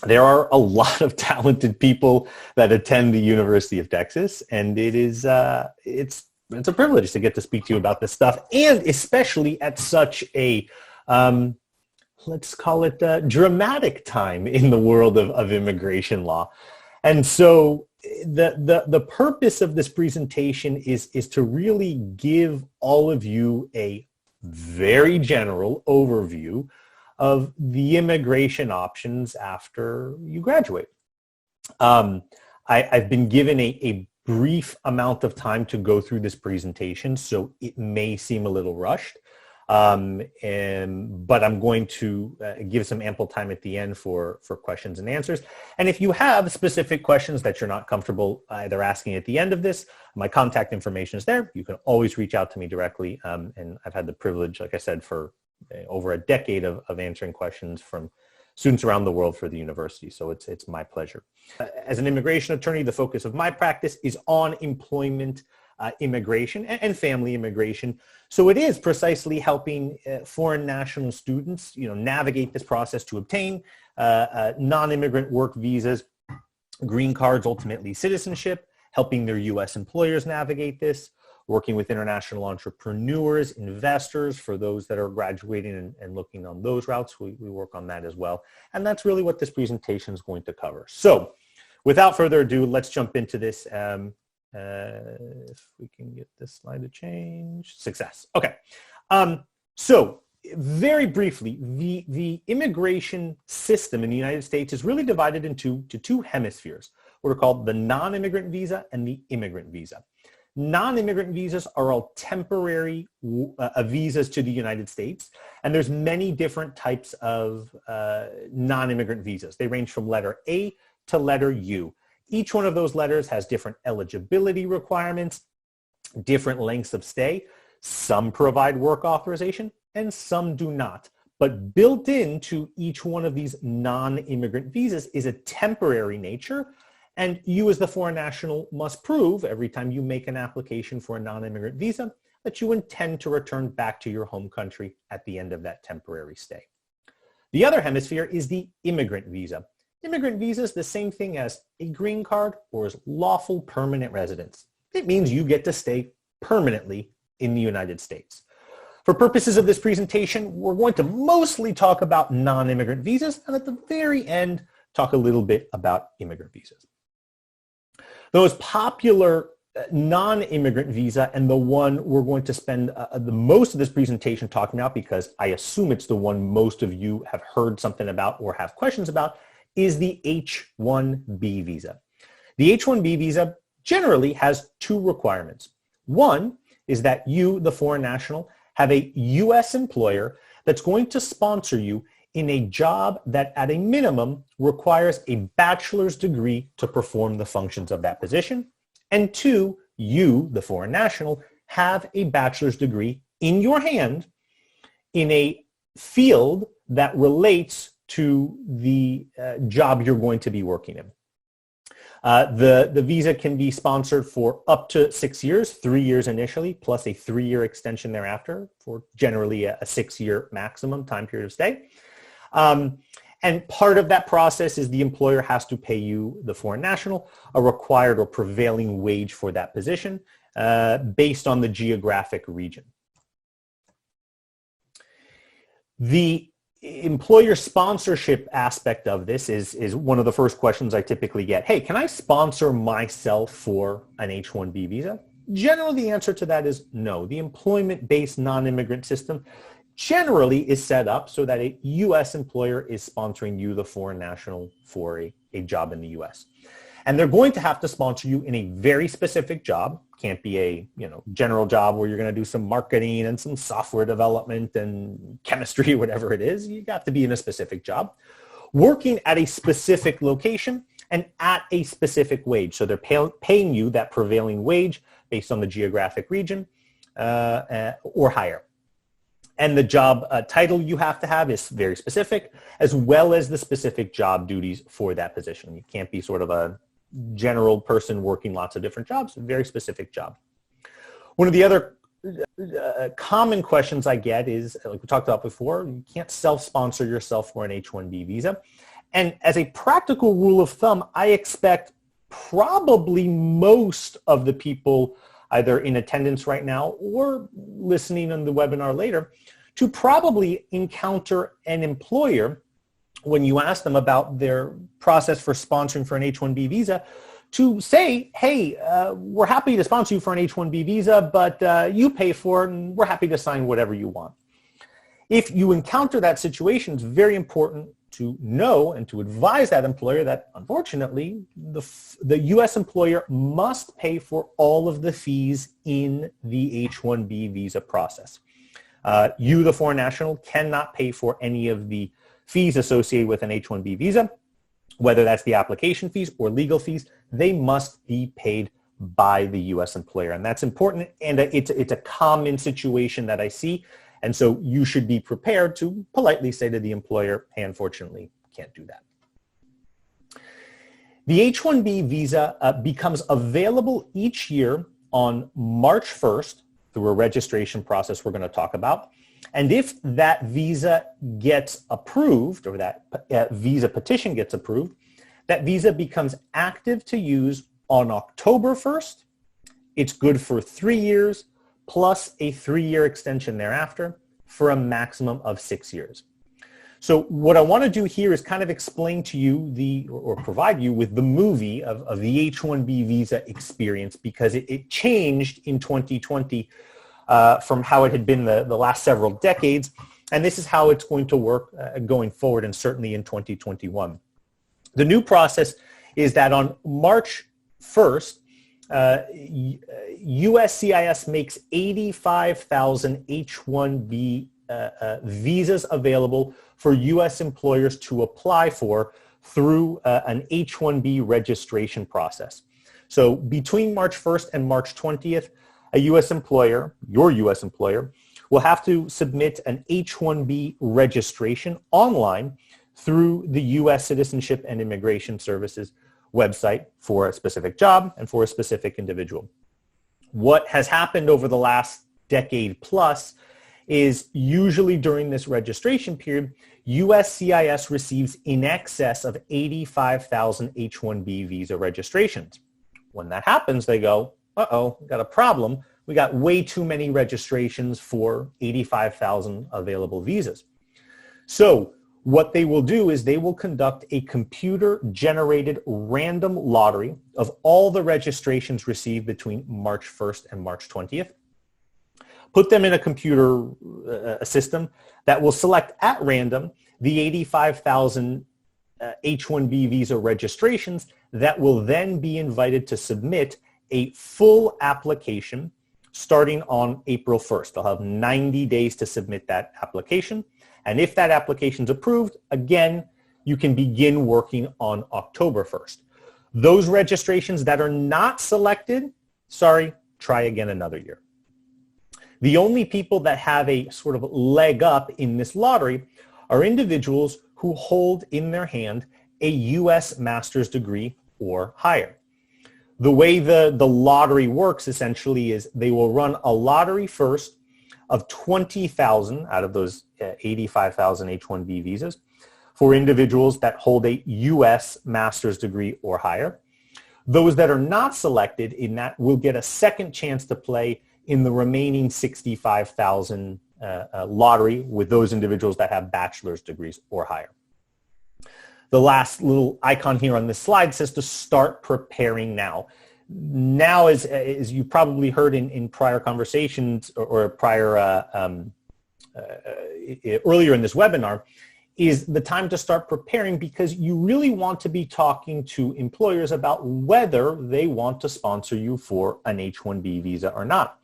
There are a lot of talented people that attend the University of Texas, and it's a privilege to get to speak to you about this stuff, and especially at such a let's call it a dramatic time in the world of immigration law. And so the purpose of this presentation is to really give all of you a very general overview of the immigration options after you graduate. I've been given a brief amount of time to go through this presentation, so it may seem a little rushed, but I'm going to give some ample time at the end for questions and answers. And if you have specific questions that you're not comfortable either asking at the end of this, my contact information is there. You can always reach out to me directly, and I've had the privilege, like I said, for over a decade of answering questions from students around the world for the university. So it's my pleasure. As an immigration attorney, the focus of my practice is on employment immigration and family immigration. So it is precisely helping foreign national students, navigate this process to obtain non-immigrant work visas, green cards, ultimately citizenship, helping their U.S. employers navigate this, working with international entrepreneurs, investors, for those that are graduating and looking on those routes. We work on that as well. And that's really what this presentation is going to cover. So without further ado, let's jump into this. If we can get this slide to change. Success. Okay. So very briefly, the immigration system in the United States is really divided into two hemispheres, what are called the non-immigrant visa and the immigrant visa. Non-immigrant visas are all temporary visas to the United States, and there's many different types of non-immigrant visas. They range from letter A to letter U. Each one of those letters has different eligibility requirements, different lengths of stay. Some provide work authorization and some do not. But built into each one of these non-immigrant visas is a temporary nature. And you as the foreign national must prove every time you make an application for a non-immigrant visa that you intend to return back to your home country at the end of that temporary stay. The other hemisphere is the immigrant visa. Immigrant visa is the same thing as a green card or as lawful permanent residence. It means you get to stay permanently in the United States. For purposes of this presentation, we're going to mostly talk about non-immigrant visas, and at the very end, talk a little bit about immigrant visas. The most popular non-immigrant visa, and the one we're going to spend the most of this presentation talking about, because I assume it's the one most of you have heard something about or have questions about, is the H1B visa. The H1B visa generally has two requirements. One is that you, the foreign national, have a U.S. employer that's going to sponsor you in a job that at a minimum requires a bachelor's degree to perform the functions of that position. And two, you, the foreign national, have a bachelor's degree in your hand in a field that relates to the job you're going to be working in. The visa can be sponsored for up to 6 years, 3 years initially, plus a 3-year extension thereafter for generally a 6-year maximum time period of stay. And part of that process is the employer has to pay you, the foreign national, a required or prevailing wage for that position based on the geographic region. The employer sponsorship aspect of this is one of the first questions I typically get. Hey, can I sponsor myself for an H1B visa? Generally, the answer to that is no. The employment-based non-immigrant system generally is set up so that a U.S. employer is sponsoring you, the foreign national, for a job in the U.S. And they're going to have to sponsor you in a very specific job. Can't be a general job where you're going to do some marketing and some software development and chemistry, whatever it is. You got to be in a specific job, working at a specific location and at a specific wage. So they're paying you that prevailing wage based on the geographic region or higher. And the job title you have to have is very specific, as well as the specific job duties for that position. You can't be sort of a general person working lots of different jobs, a very specific job. One of the other common questions I get is, like we talked about before, you can't self-sponsor yourself for an H1B visa. And as a practical rule of thumb, I expect probably most of the people either in attendance right now or listening on the webinar later to probably encounter an employer when you ask them about their process for sponsoring for an H1B visa to say, hey, we're happy to sponsor you for an H1B visa, but you pay for it and we're happy to sign whatever you want. If you encounter that situation, it's very important to know and to advise that employer that, unfortunately, the U.S. employer must pay for all of the fees in the H1B visa process. You, the foreign national, cannot pay for any of the fees associated with an H1B visa, whether that's the application fees or legal fees. They must be paid by the U.S. employer. And that's important, and it's a common situation that I see. And so you should be prepared to politely say to the employer, hey, unfortunately, can't do that. The H-1B visa becomes available each year on March 1st through a registration process we're going to talk about. And if that visa gets approved, or that visa petition gets approved, that visa becomes active to use on October 1st. It's good for 3 years, plus a 3-year extension thereafter for a maximum of 6 years. So what I want to do here is kind of explain to you or provide you with the movie of the H-1B visa experience, because it changed in 2020 from how it had been the last several decades. And this is how it's going to work going forward, and certainly in 2021. The new process is that on March 1st, USCIS makes 85,000 H-1B visas available for U.S. employers to apply for through an H-1B registration process. So between March 1st and March 20th, a U.S. employer, your U.S. employer, will have to submit an H-1B registration online through the U.S. Citizenship and Immigration Services website for a specific job and for a specific individual. What has happened over the last decade plus is usually during this registration period, USCIS receives in excess of 85,000 H-1B visa registrations. When that happens, they go, uh-oh, we got a problem. We got way too many registrations for 85,000 available visas. So what they will do is they will conduct a computer-generated random lottery of all the registrations received between March 1st and March 20th, put them in a computer system that will select at random the 85,000 H-1B visa registrations that will then be invited to submit a full application starting on April 1st. They'll have 90 days to submit that application. And if that application is approved, again, you can begin working on October 1st. Those registrations that are not selected, sorry, try again another year. The only people that have a sort of leg up in this lottery are individuals who hold in their hand a U.S. master's degree or higher. The way the lottery works essentially is they will run a lottery first of 20,000 out of those 85,000 H-1B visas for individuals that hold a U.S. master's degree or higher. Those that are not selected in that will get a second chance to play in the remaining 65,000 lottery with those individuals that have bachelor's degrees or higher. The last little icon here on this slide says to start preparing now. Now, as you probably heard in prior conversations or prior earlier in this webinar, is the time to start preparing, because you really want to be talking to employers about whether they want to sponsor you for an H-1B visa or not.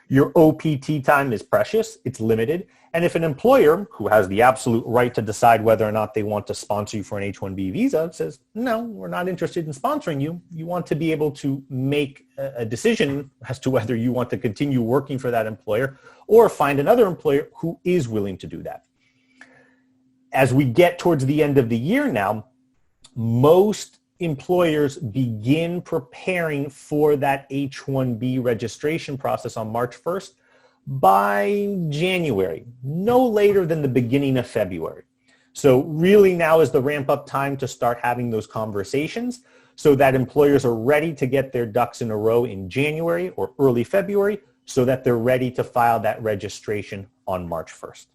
Your OPT time is precious, it's limited, and if an employer who has the absolute right to decide whether or not they want to sponsor you for an H-1B visa says, no, we're not interested in sponsoring you, you want to be able to make a decision as to whether you want to continue working for that employer or find another employer who is willing to do that. As we get towards the end of the year now, most employers begin preparing for that H-1B registration process on March 1st by January, no later than the beginning of February. So really now is the ramp up time to start having those conversations so that employers are ready to get their ducks in a row in January or early February so that they're ready to file that registration on March 1st.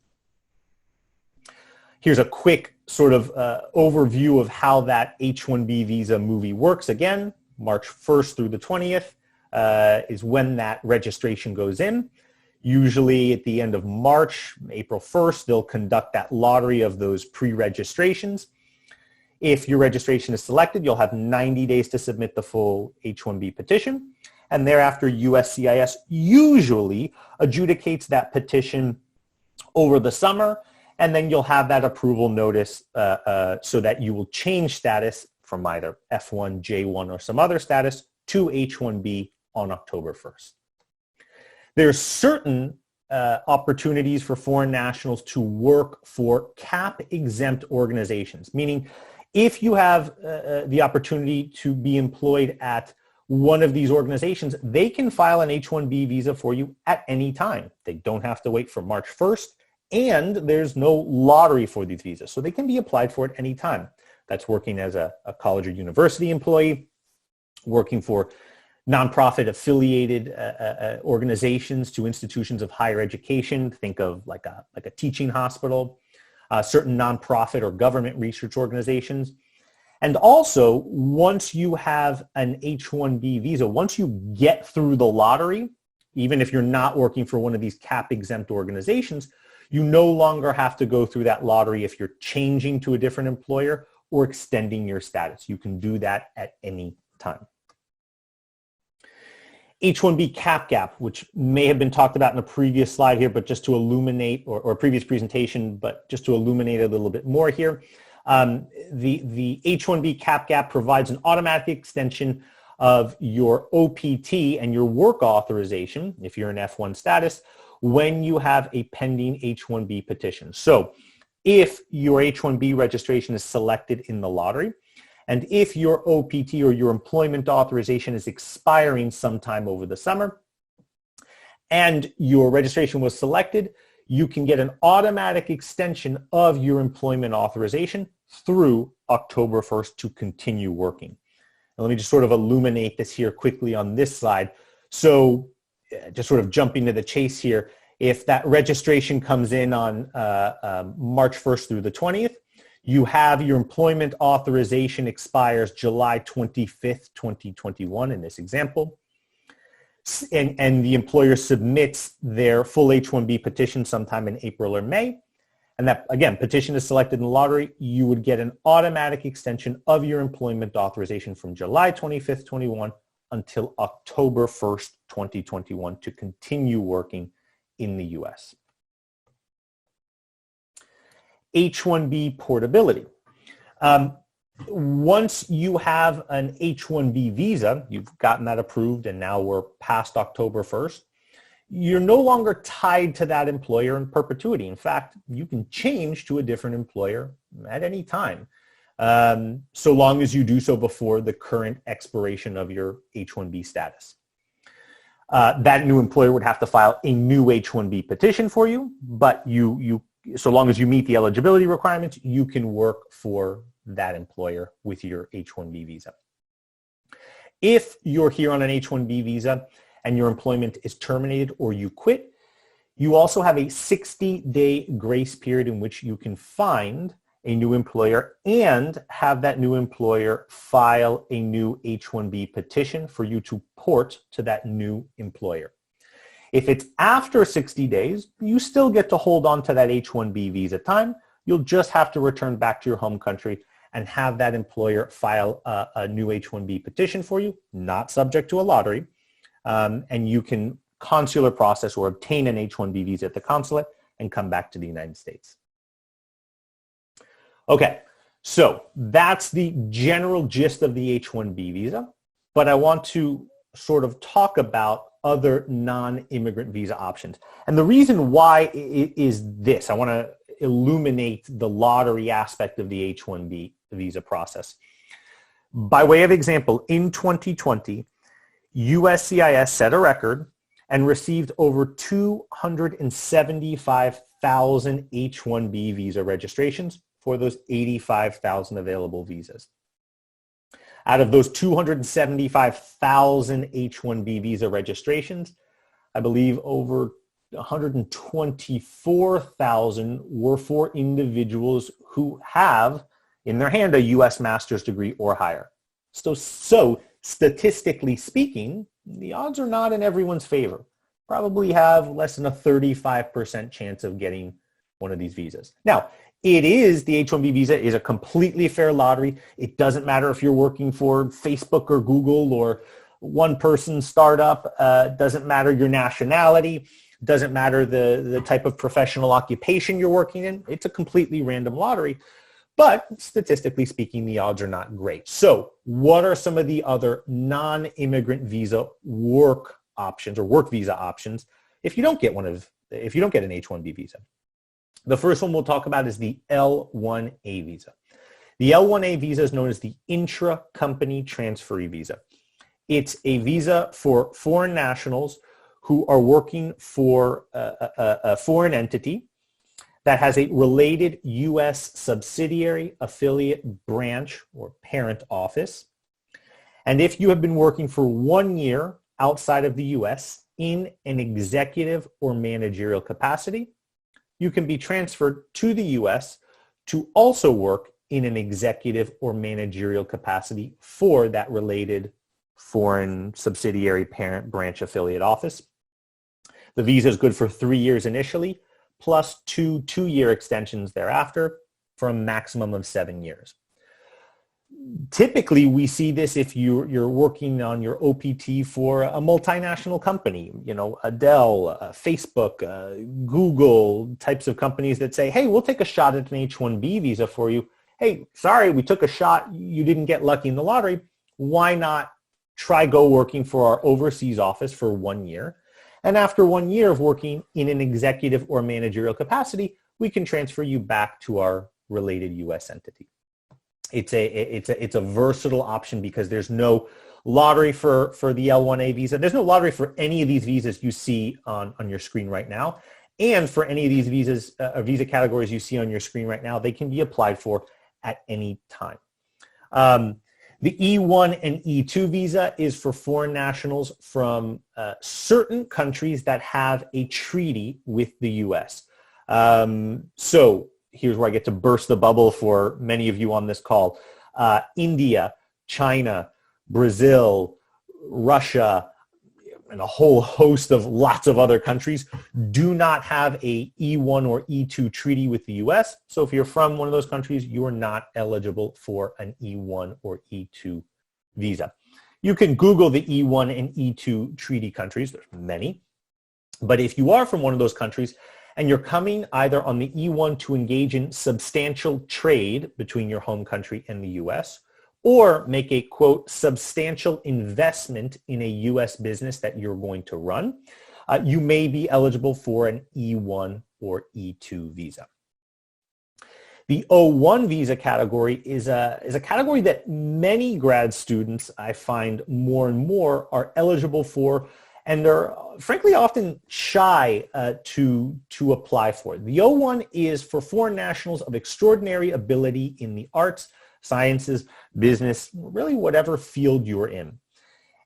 Here's a quick sort of overview of how that H-1B visa movie works. Again, March 1st through the 20th is when that registration goes in. Usually at the end of March, April 1st, they'll conduct that lottery of those pre-registrations. If your registration is selected, you'll have 90 days to submit the full H-1B petition. And thereafter, USCIS usually adjudicates that petition over the summer, and then you'll have that approval notice so that you will change status from either F1, J1, or some other status to H-1B on October 1st. There are certain opportunities for foreign nationals to work for CAP-exempt organizations, meaning if you have the opportunity to be employed at one of these organizations, they can file an H-1B visa for you at any time. They don't have to wait for March 1st, and there's no lottery for these visas, so they can be applied for at any time. That's working as a college or university employee, working for nonprofit affiliated organizations to institutions of higher education. Think of like a teaching hospital, certain nonprofit or government research organizations. And also, once you have an H-1B visa, once you get through the lottery, even if you're not working for one of these CAP-exempt organizations, you no longer have to go through that lottery if you're changing to a different employer or extending your status. You can do that at any time. H1B Capgap, which may have been talked about in a previous slide here, but just to illuminate, or a previous presentation, but just to illuminate a little bit more here. The H1B Capgap provides an automatic extension of your OPT and your work authorization, if you're in F1 status, when you have a pending H1B petition. So if your H1B registration is selected in the lottery, and if your OPT or your employment authorization is expiring sometime over the summer, and your registration was selected, you can get an automatic extension of your employment authorization through October 1st to continue working. And let me just sort of illuminate this here quickly on this slide. So just sort of jumping to the chase here, if that registration comes in on March 1st through the 20th, you have your employment authorization expires July 25th, 2021 in this example. And the employer submits their full H-1B petition sometime in April or May. And that, again, petition is selected in the lottery, you would get an automatic extension of your employment authorization from July 25th, 21 until October 1st, 2021 to continue working in the U.S. H1B portability. Once you have an H1B visa, you've gotten that approved and now we're past October 1st, you're no longer tied to that employer in perpetuity. In fact, you can change to a different employer at any time, so long as you do so before the current expiration of your H1B status. That new employer would have to file a new H1B petition for you, but so long as you meet the eligibility requirements, you can work for that employer with your H1B visa. If you're here on an H1B visa and your employment is terminated or you quit, you also have a 60-day grace period in which you can find a new employer and have that new employer file a new H1B petition for you to port to that new employer. If it's after 60 days, you still get to hold on to that H1B visa time. You'll just have to return back to your home country and have that employer file a new H1B petition for you, not subject to a lottery, and you can consular process or obtain an H1B visa at the consulate and come back to the United States. Okay, so that's the general gist of the H1B visa, but I want to sort of talk about other non-immigrant visa options. And the reason why is this. I want to illuminate the lottery aspect of the H1B visa process. By way of example, in 2020, USCIS set a record and received over 275,000 H1B visa registrations for those 85,000 available visas. Out of those 275,000 H1B visa registrations, I believe over 124,000 were for individuals who have in their hand a U.S. master's degree or higher. So statistically speaking, the odds are not in everyone's favor. Probably have less than a 35% chance of getting one of these visas. Now, the H1B visa is a completely fair lottery. It doesn't matter if you're working for Facebook or Google or one-person startup. Doesn't matter your nationality. Doesn't matter the type of professional occupation you're working in. It's a completely random lottery. But statistically speaking, the odds are not great. So what are some of the other non-immigrant visa work options or work visa options if you don't get an H1B visa? The first one we'll talk about is the L1A visa. The L1A visa is known as the intra-company transferee visa. It's a visa for foreign nationals who are working for a foreign entity that has a related U.S. subsidiary, affiliate, branch, or parent office. And if you have been working for 1 year outside of the U.S. in an executive or managerial capacity, you can be transferred to the U.S. to also work in an executive or managerial capacity for that related foreign subsidiary, parent, branch, affiliate office. The visa is good for 3 years initially, plus two 2-year extensions thereafter for a maximum of 7 years. Typically, we see this if you're working on your OPT for a multinational company, Dell, Facebook, Google, types of companies that say, hey, we'll take a shot at an H1B visa for you. Hey, sorry, we took a shot. You didn't get lucky in the lottery. Why not try working for our overseas office for 1 year? And after 1 year of working in an executive or managerial capacity, we can transfer you back to our related U.S. entity. It's a versatile option because there's no lottery for the L1A visa. There's no lottery for any of these visas you see on your screen right now. And for any of these visas, visa categories you see on your screen right now, they can be applied for at any time. The E1 and E2 visa is for foreign nationals from certain countries that have a treaty with the U.S. So here's where I get to burst the bubble for many of you on this call. India, China, Brazil, Russia, and a whole host of lots of other countries do not have a E1 or E2 treaty with the U.S. So if you're from one of those countries, you are not eligible for an E1 or E2 visa. You can Google the E1 and E2 treaty countries. There's many. But if you are from one of those countries and you're coming either on the E1 to engage in substantial trade between your home country and the U.S., or make a, quote, substantial investment in a U.S. business that you're going to run, you may be eligible for an E1 or E2 visa. The O1 visa category is a category that many grad students, I find more and more, are eligible for and are frankly often shy to apply for. The O1 is for foreign nationals of extraordinary ability in the arts, sciences, business, really whatever field you're in.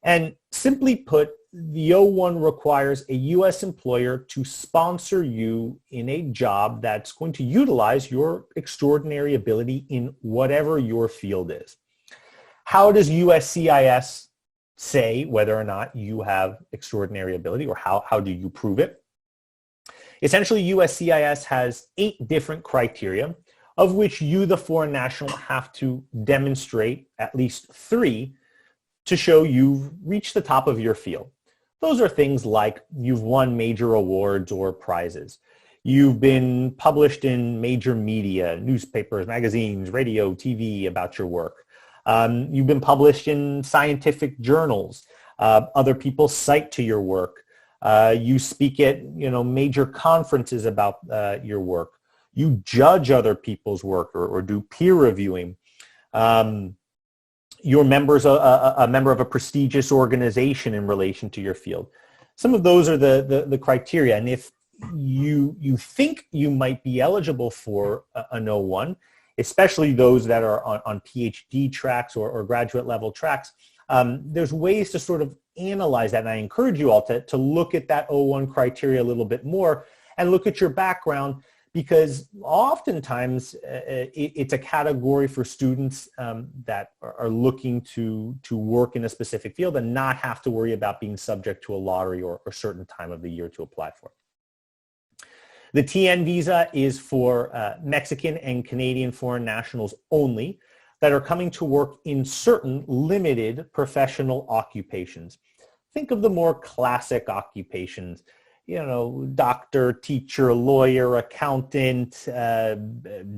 And simply put, the O1 requires a U.S. employer to sponsor you in a job that's going to utilize your extraordinary ability in whatever your field is. How does USCIS say whether or not you have extraordinary ability, or how do you prove it? Essentially, USCIS has 8 different criteria, of which you, the foreign national, have to demonstrate at least 3 to show you've reached the top of your field. Those are things like you've won major awards or prizes. You've been published in major media, newspapers, magazines, radio, TV about your work. You've been published in scientific journals. Other people cite to your work. You speak at major conferences about your work. You judge other people's work or do peer reviewing. You're a member of a prestigious organization in relation to your field. some of those are the criteria. And if you think you might be eligible for an O1, especially those that are on PhD tracks or graduate level tracks, there's ways to sort of analyze that. And I encourage you all to look at that O1 criteria a little bit more and look at your background, because oftentimes it's a category for students that are looking to work in a specific field and not have to worry about being subject to a lottery or a certain time of the year to apply for. The TN visa is for Mexican and Canadian foreign nationals only that are coming to work in certain limited professional occupations. Think of the more classic occupations, doctor, teacher, lawyer, accountant,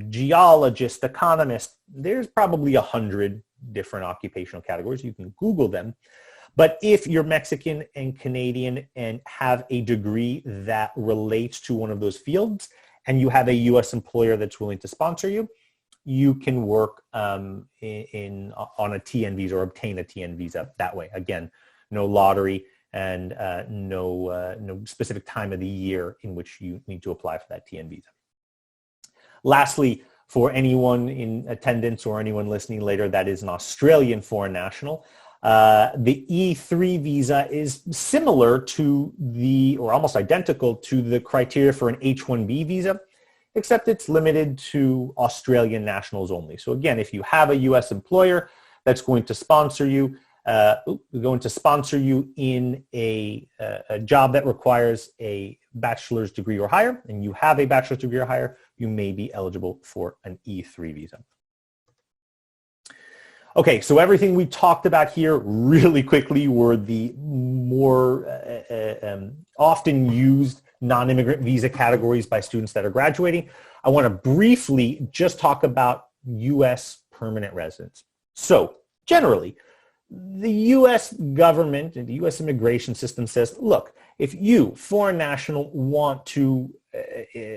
geologist, economist. There's probably 100 different occupational categories. You can Google them. But if you're Mexican and Canadian and have a degree that relates to one of those fields, and you have a U.S. employer that's willing to sponsor you, you can work on a TN visa or obtain a TN visa that way. Again, no lottery and no specific time of the year in which you need to apply for that TN visa. Lastly, for anyone in attendance or anyone listening later that is an Australian foreign national, the E3 visa is similar to or almost identical to the criteria for an H1B visa, except it's limited to Australian nationals only. So again, if you have a U.S. employer that's going to sponsor you, in a job that requires a bachelor's degree or higher, and you have a bachelor's degree or higher, you may be eligible for an E3 visa. Okay, so everything we talked about here really quickly were the more often used non-immigrant visa categories by students that are graduating. I want to briefly just talk about U.S. permanent residents. So generally, the U.S. government and the U.S. immigration system says, look, if you, foreign national, want to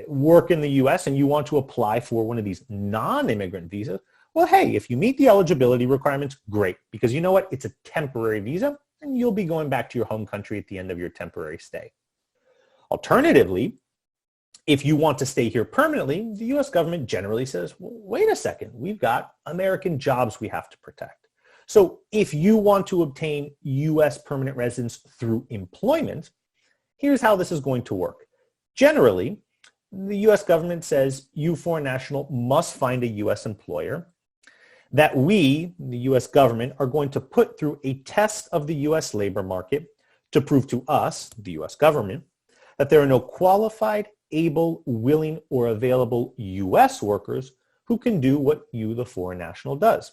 work in the U.S. and you want to apply for one of these non-immigrant visas, well, hey, if you meet the eligibility requirements, great, because you know what? It's a temporary visa, and you'll be going back to your home country at the end of your temporary stay. Alternatively, if you want to stay here permanently, the U.S. government generally says, well, wait a second, we've got American jobs we have to protect. So if you want to obtain U.S. permanent residence through employment, here's how this is going to work. Generally, the U.S. government says you, foreign national, must find a U.S. employer that we, the U.S. government, are going to put through a test of the U.S. labor market to prove to us, the U.S. government, that there are no qualified, able, willing, or available U.S. workers who can do what you, the foreign national, does.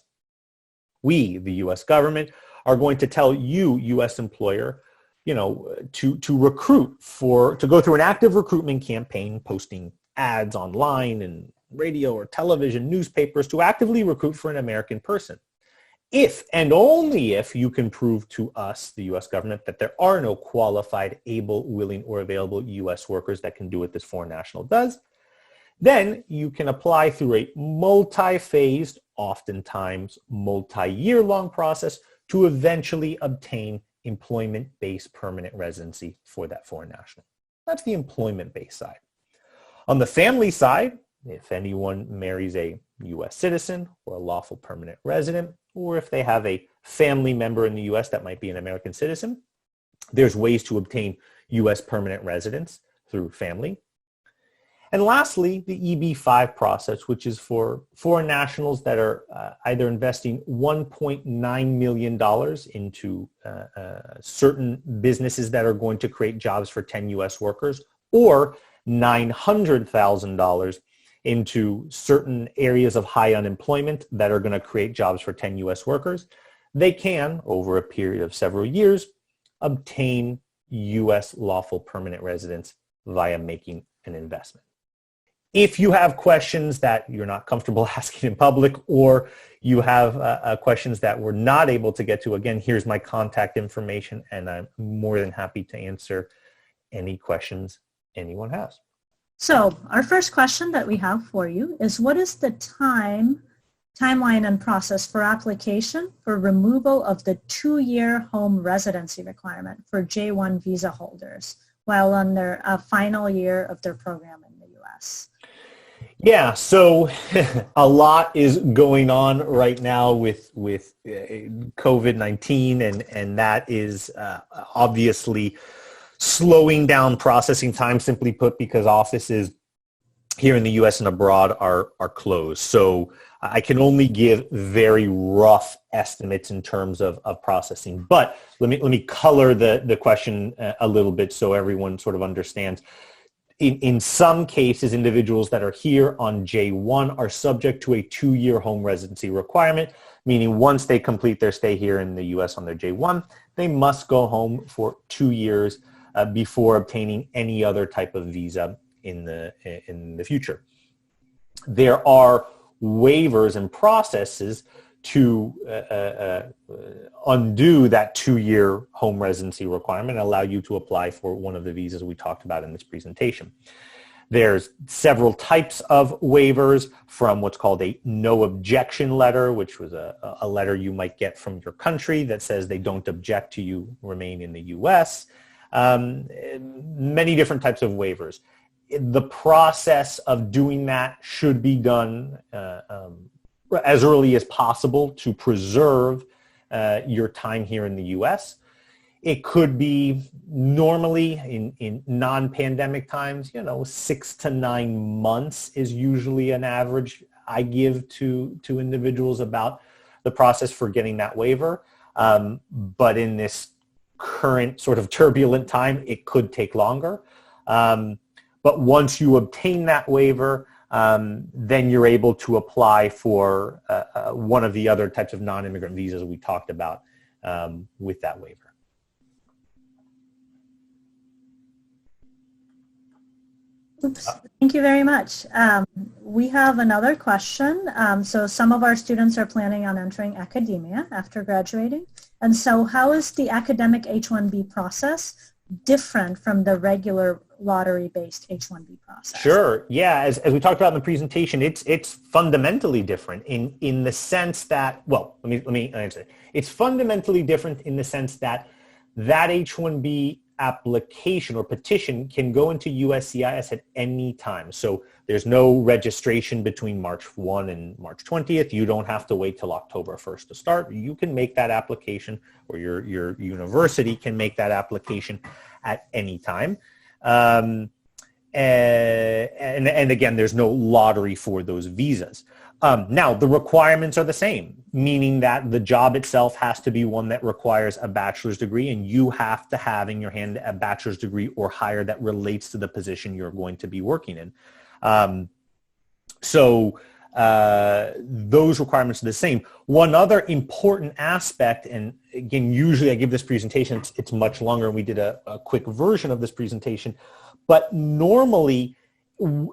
We, the U.S. government, are going to tell you, U.S. employer, to recruit to go through an active recruitment campaign, posting ads online and radio or television, newspapers, to actively recruit for an American person. If and only if you can prove to us, the U.S. government, that there are no qualified, able, willing, or available U.S. workers that can do what this foreign national does, then you can apply through a multi-phased, oftentimes multi-year-long process to eventually obtain employment-based permanent residency for that foreign national. That's the employment-based side. On the family side, if anyone marries a U.S. citizen or a lawful permanent resident, or if they have a family member in the U.S. that might be an American citizen, there's ways to obtain U.S. permanent residence through family. And lastly, the EB-5 process, which is for foreign nationals that are either investing $1.9 million into certain businesses that are going to create jobs for 10 U.S. workers, or $900,000 into certain areas of high unemployment that are going to create jobs for 10 U.S. workers. They can, over a period of several years, obtain U.S. lawful permanent residence via making an investment. If you have questions that you're not comfortable asking in public, or you have questions that we're not able to get to, again, here's my contact information, and I'm more than happy to answer any questions anyone has. So our first question that we have for you is, what is the time timeline and process for application for removal of the 2-year home residency requirement for J1 visa holders while on their final year of their program in the U.S.? Yeah, so a lot is going on right now with COVID-19, and that is obviously slowing down processing time, simply put, because offices here in the U.S. and abroad are closed. So I can only give very rough estimates in terms of processing. But let me color the question a little bit so everyone sort of understands. In some cases, individuals that are here on J1 are subject to a 2-year home residency requirement, meaning once they complete their stay here in the U.S. on their J1, they must go home for 2 years before obtaining any other type of visa in the future. There are waivers and processes to undo that 2-year home residency requirement and allow you to apply for one of the visas we talked about in this presentation. There's several types of waivers, from what's called a no objection letter, which was a letter you might get from your country that says they don't object to you remain in the U.S. Many different types of waivers. The process of doing that should be done as early as possible to preserve your time here in the U.S. It could be normally in non-pandemic times, 6 to 9 months is usually an average I give to individuals about the process for getting that waiver. But in this current sort of turbulent time, it could take longer. But once you obtain that waiver, then you're able to apply for one of the other types of non-immigrant visas we talked about with that waiver. Oops. Thank you very much. We have another question. So some of our students are planning on entering academia after graduating. And so how is the academic H1B process different from the regular lottery-based H1B process? Sure. Yeah. As we talked about in the presentation, it's fundamentally different in the sense that, well, let me answer it. It's fundamentally different in the sense that H1B application or petition can go into USCIS at any time. So there's no registration between March 1 and March 20th. You don't have to wait till October 1st to start. You can make that application, or your university can make that application at any time. And again, there's no lottery for those visas. Now, the requirements are the same, meaning that the job itself has to be one that requires a bachelor's degree, and you have to have in your hand a bachelor's degree or higher that relates to the position you're going to be working in. So those requirements are the same. One other important aspect, and again, usually I give this presentation, it's much longer, and we did a quick version of this presentation, but normally,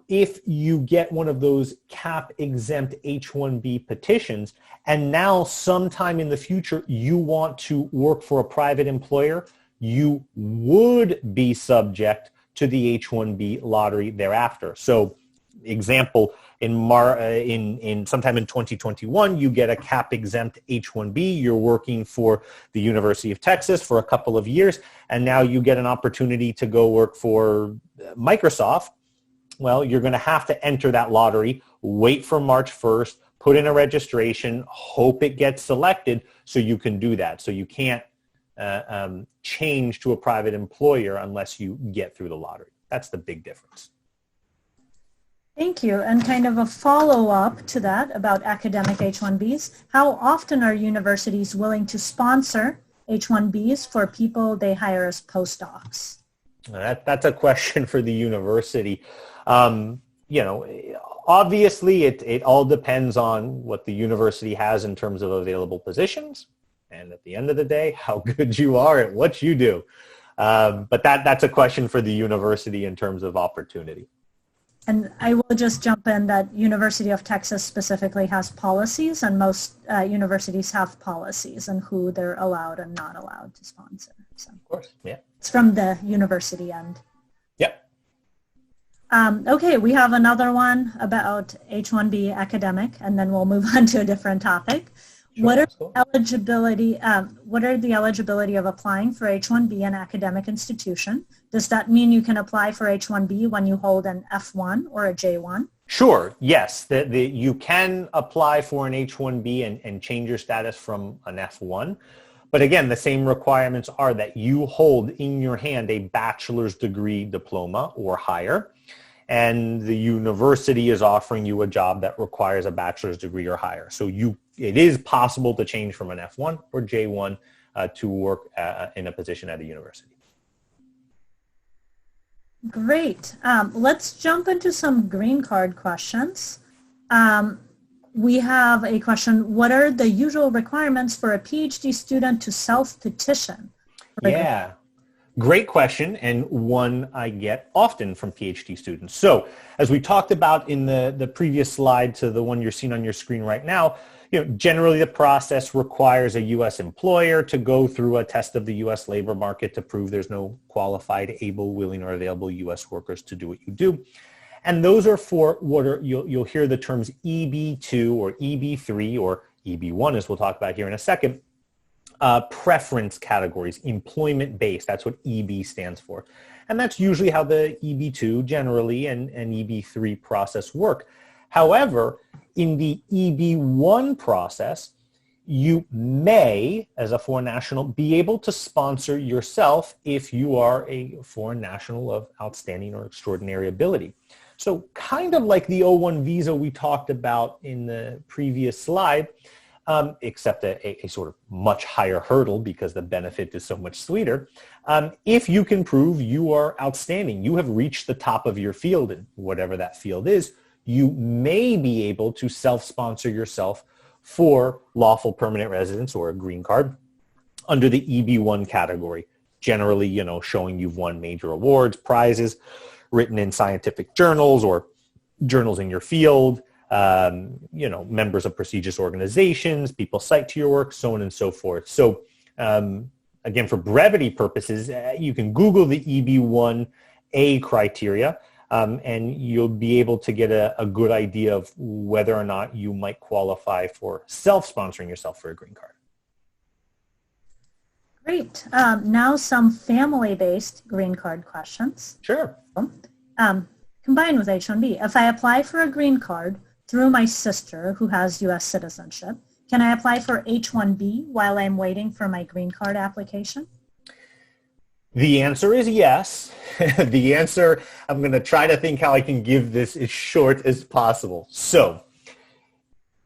if you get one of those cap exempt H1B petitions, and now sometime in the future you want to work for a private employer, you would be subject to the H1B lottery thereafter. So, example, in sometime in 2021, you get a cap exempt H1B. You're working for the University of Texas for a couple of years, and now you get an opportunity to go work for Microsoft. Well, you're going to have to enter that lottery, wait for March 1st, put in a registration, hope it gets selected so you can do that. So you can't change to a private employer unless you get through the lottery. That's the big difference. Thank you. And kind of a follow-up to that about academic H1Bs, how often are universities willing to sponsor H1Bs for people they hire as postdocs? That's a question for the university. Obviously it all depends on what the university has in terms of available positions, and at the end of the day, how good you are at what you do. But that's a question for the university in terms of opportunity. And I will just jump in that University of Texas specifically has policies, and most universities have policies on who they're allowed and not allowed to sponsor. So of course, yeah. It's from the university end. Yep. Okay, we have another one about H1B academic, and then we'll move on to a different topic. Sure, what are cool. what are the eligibility of applying for H1B in an academic institution? Does that mean you can apply for H1B when you hold an F1 or a J1? Sure, yes. You can apply for an H1B and change your status from an F1. But again, the same requirements are that you hold in your hand a bachelor's degree diploma or higher, and the university is offering you a job that requires a bachelor's degree or higher. So it is possible to change from an F1 or J1 to work in a position at a university. Great. Let's jump into some green card questions. We have a question, what are the usual requirements for a PhD student to self-petition? Yeah, great question, and one I get often from PhD students. So as we talked about in the previous slide to the one you're seeing on your screen right now, generally the process requires a U.S. employer to go through a test of the U.S. labor market to prove there's no qualified, able, willing, or available U.S. workers to do what you do. And those are for you'll hear the terms EB2 or EB3 or EB1, as we'll talk about here in a second, preference categories, employment-based. That's what EB stands for. And that's usually how the EB2 generally and EB3 process work. However, in the EB1 process, you may, as a foreign national, be able to sponsor yourself if you are a foreign national of outstanding or extraordinary ability. So kind of like the H1B visa we talked about in the previous slide, except a sort of much higher hurdle because the benefit is so much sweeter. If you can prove you are outstanding, you have reached the top of your field, and whatever that field is, you may be able to self-sponsor yourself for lawful permanent residence or a green card under the EB1 category. Generally, showing you've won major awards, prizes, written in scientific journals or journals in your field, members of prestigious organizations, people cite to your work, so on and so forth. So again, for brevity purposes, you can Google the EB1A criteria and you'll be able to get a good idea of whether or not you might qualify for self-sponsoring yourself for a green card. Great. Now some family-based green card questions. Sure. Combined with H1B. If I apply for a green card through my sister who has U.S. citizenship, can I apply for H1B while I'm waiting for my green card application? The answer is yes. The answer, I'm going to try to think how I can give this as short as possible. So,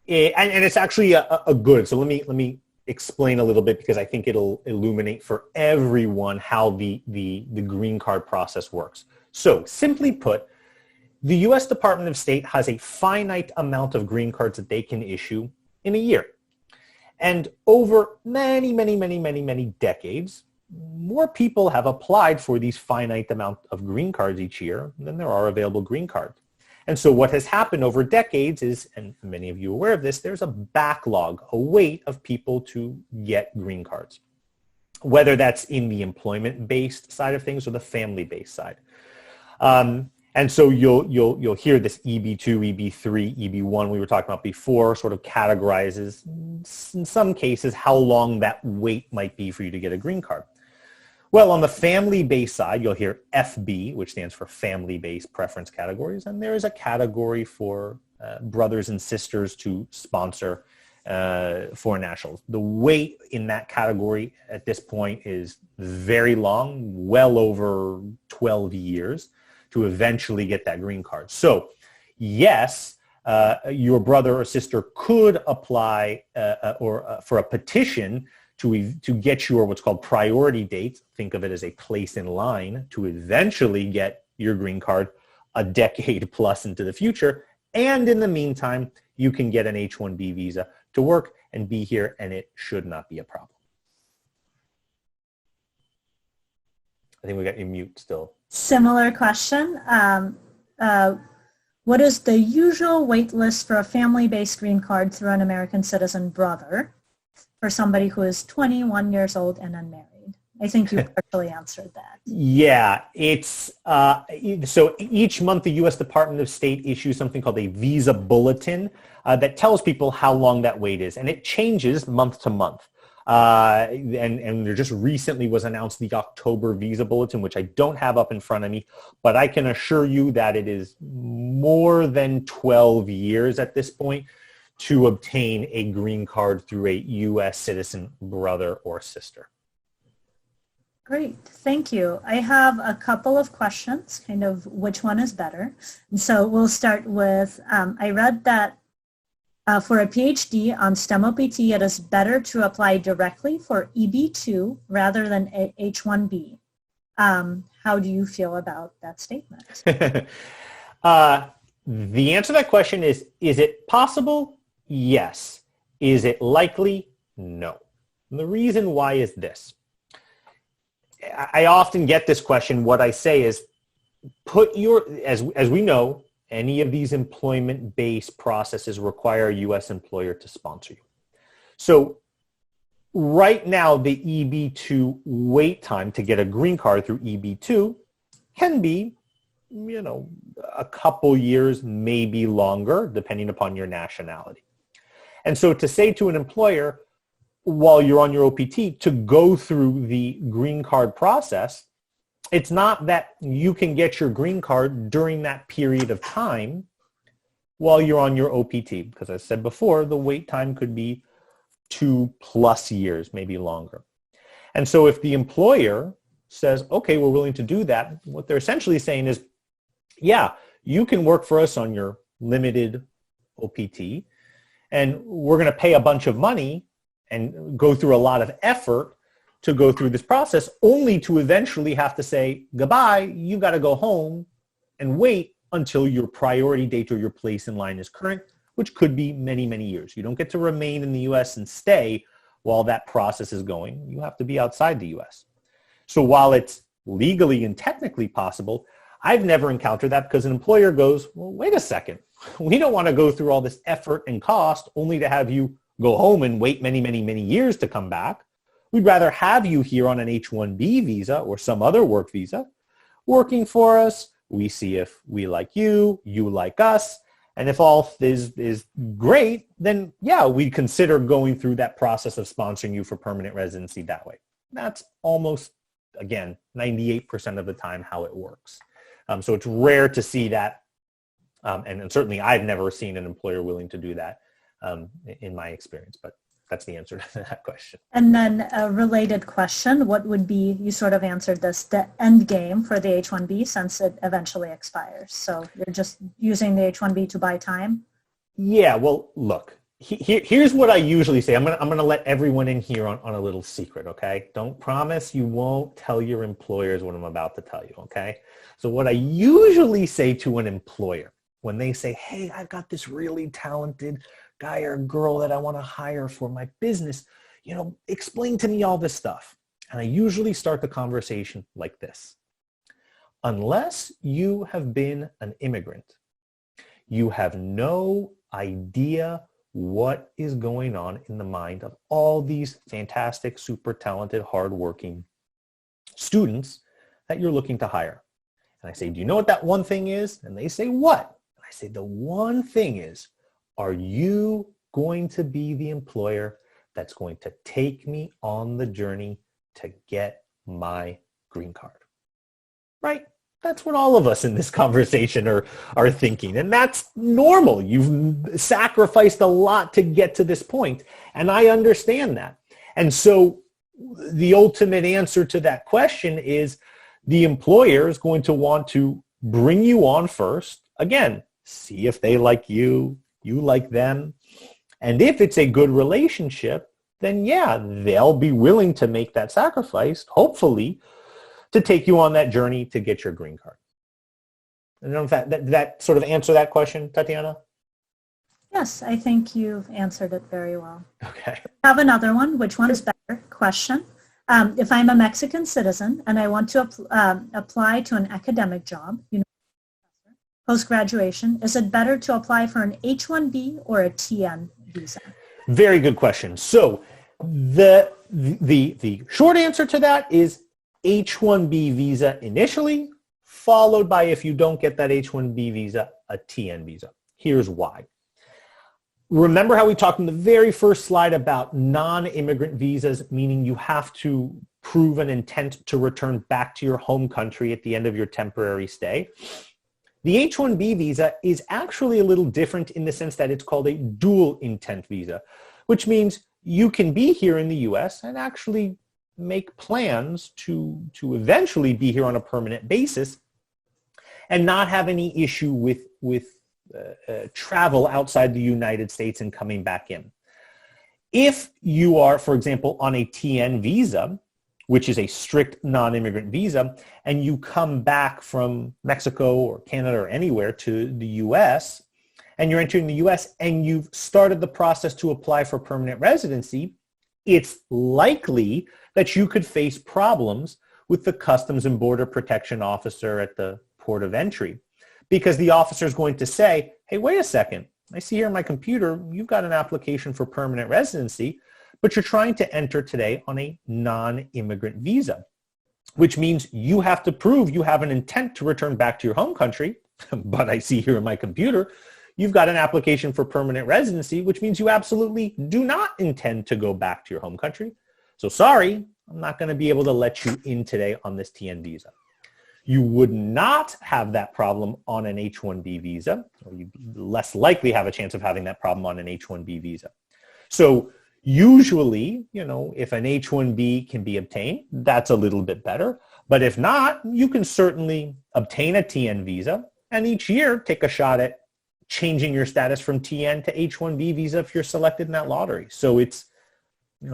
and it's actually a good, so let me explain a little bit because I think it'll illuminate for everyone how the green card process works. So simply put, the U.S. Department of State has a finite amount of green cards that they can issue in a year. And over many decades, more people have applied for these finite amount of green cards each year than there are available green cards. And so what has happened over decades is, and many of you are aware of this, there's a backlog, a wait of people to get green cards, whether that's in the employment-based side of things or the family-based side. And so you'll hear this EB2, EB3, EB1 we were talking about before sort of categorizes, in some cases, how long that wait might be for you to get a green card. Well, on the family-based side, you'll hear FB, which stands for family-based preference categories, and there is a category for brothers and sisters to sponsor foreign nationals. The wait in that category at this point is very long, well over 12 years to eventually get that green card. So yes, your brother or sister could apply for a petition to get your what's called priority date. Think of it as a place in line to eventually get your green card a decade plus into the future. And in the meantime, you can get an H1B visa to work and be here, and it should not be a problem. I think we got you mute still. Similar question. What is the usual wait list for a family-based green card through an American citizen brother for somebody who is 21 years old and unmarried? I think you partially answered that. Yeah, it's so each month the U.S. Department of State issues something called a visa bulletin that tells people how long that wait is, and it changes month to month. And there just recently was announced the October visa bulletin, which I don't have up in front of me, but I can assure you that it is more than 12 years at this point to obtain a green card through a U.S. citizen brother or sister. Great, thank you. I have a couple of questions, kind of which one is better. And so we'll start with, I read that for a PhD on STEM OPT, it is better to apply directly for EB2 rather than H1B. How do you feel about that statement? The answer to that question is it possible? Yes. Is it likely? No. And the reason why is this. I often get this question. What I say is as we know, any of these employment-based processes require a U.S. employer to sponsor you. So right now, the EB2 wait time to get a green card through EB2 can be, a couple years, maybe longer, depending upon your nationality. And so to say to an employer, while you're on your OPT, to go through the green card process, it's not that you can get your green card during that period of time while you're on your OPT, because as I said before, the wait time could be 2+ years, maybe longer. And so if the employer says, okay, we're willing to do that, what they're essentially saying is, yeah, you can work for us on your limited OPT, and we're going to pay a bunch of money and go through a lot of effort to go through this process, only to eventually have to say, goodbye, you got to go home and wait until your priority date or your place in line is current, which could be many, many years. You don't get to remain in the U.S. and stay while that process is going. You have to be outside the U.S. So while it's legally and technically possible, I've never encountered that because an employer goes, well, wait a second. We don't want to go through all this effort and cost only to have you go home and wait many, many, many years to come back. We'd rather have you here on an H1B visa or some other work visa working for us. We see if we like you, you like us. And if all is great, then yeah, we'd consider going through that process of sponsoring you for permanent residency that way. That's almost, again, 98% of the time how it works. So it's rare to see that. And certainly I've never seen an employer willing to do that in my experience, but that's the answer to that question. And then a related question, what would be, you sort of answered this, the end game for the H1B since it eventually expires? So you're just using the H1B to buy time? Yeah, well, look, here's what I usually say. I'm gonna let everyone in here on a little secret, okay? Don't promise you won't tell your employers what I'm about to tell you, okay? So what I usually say to an employer when they say, hey, I've got this really talented guy or girl that I want to hire for my business, explain to me all this stuff. And I usually start the conversation like this. Unless you have been an immigrant, you have no idea what is going on in the mind of all these fantastic, super talented, hardworking students that you're looking to hire. And I say, do you know what that one thing is? And they say, what? And I say, the one thing is, are you going to be the employer that's going to take me on the journey to get my green card? Right? That's what all of us in this conversation are thinking. And that's normal. You've sacrificed a lot to get to this point. And I understand that. And so the ultimate answer to that question is the employer is going to want to bring you on first. Again, see if they like you, you like them. And if it's a good relationship, then yeah, they'll be willing to make that sacrifice, hopefully, to take you on that journey to get your green card. I don't know if that sort of answer that question, Tatiana? Yes, I think you've answered it very well. Okay. I have another one. Which one is better? Question. If I'm a Mexican citizen and I want to apply to an academic job, post-graduation, is it better to apply for an H1B or a TN visa? Very good question. So the the short answer to that is H1B visa initially, followed by, if you don't get that H1B visa, a TN visa. Here's why. Remember how we talked in the very first slide about non-immigrant visas, meaning you have to prove an intent to return back to your home country at the end of your temporary stay? The H1B visa is actually a little different in the sense that it's called a dual intent visa, which means you can be here in the US and actually make plans to eventually be here on a permanent basis and not have any issue with travel outside the United States and coming back in. If you are, for example, on a TN visa, which is a strict non-immigrant visa, and you come back from Mexico or Canada or anywhere to the US, and you're entering the US and you've started the process to apply for permanent residency, it's likely that you could face problems with the Customs and Border Protection officer at the port of entry, because the officer is going to say, hey, wait a second, I see here on my computer, you've got an application for permanent residency, but you're trying to enter today on a non-immigrant visa, which means you have to prove you have an intent to return back to your home country, but I see here on my computer, you've got an application for permanent residency, which means you absolutely do not intend to go back to your home country. So sorry, I'm not going to be able to let you in today on this TN visa. You would not have that problem on an H1B visa, or you less likely have a chance of having that problem on an H1B visa. So usually, if an H1B can be obtained, that's a little bit better. But if not, you can certainly obtain a TN visa and each year take a shot at changing your status from TN to H1B visa if you're selected in that lottery. So it's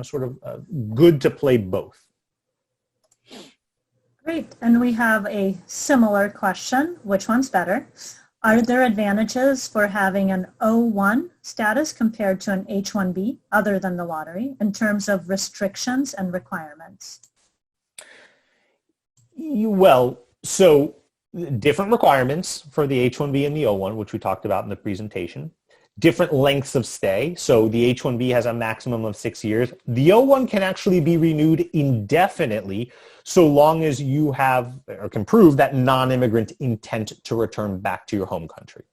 sort of good to play both. Great. And we have a similar question. Which one's better? Are there advantages for having an O1 status compared to an H1B other than the lottery in terms of restrictions and requirements? Well, so different requirements for the H1B and the O1, which we talked about in the presentation. Different lengths of stay. So the H1B has a maximum of 6 years. The O1 can actually be renewed indefinitely so long as you have or can prove that non-immigrant intent to return back to your home country.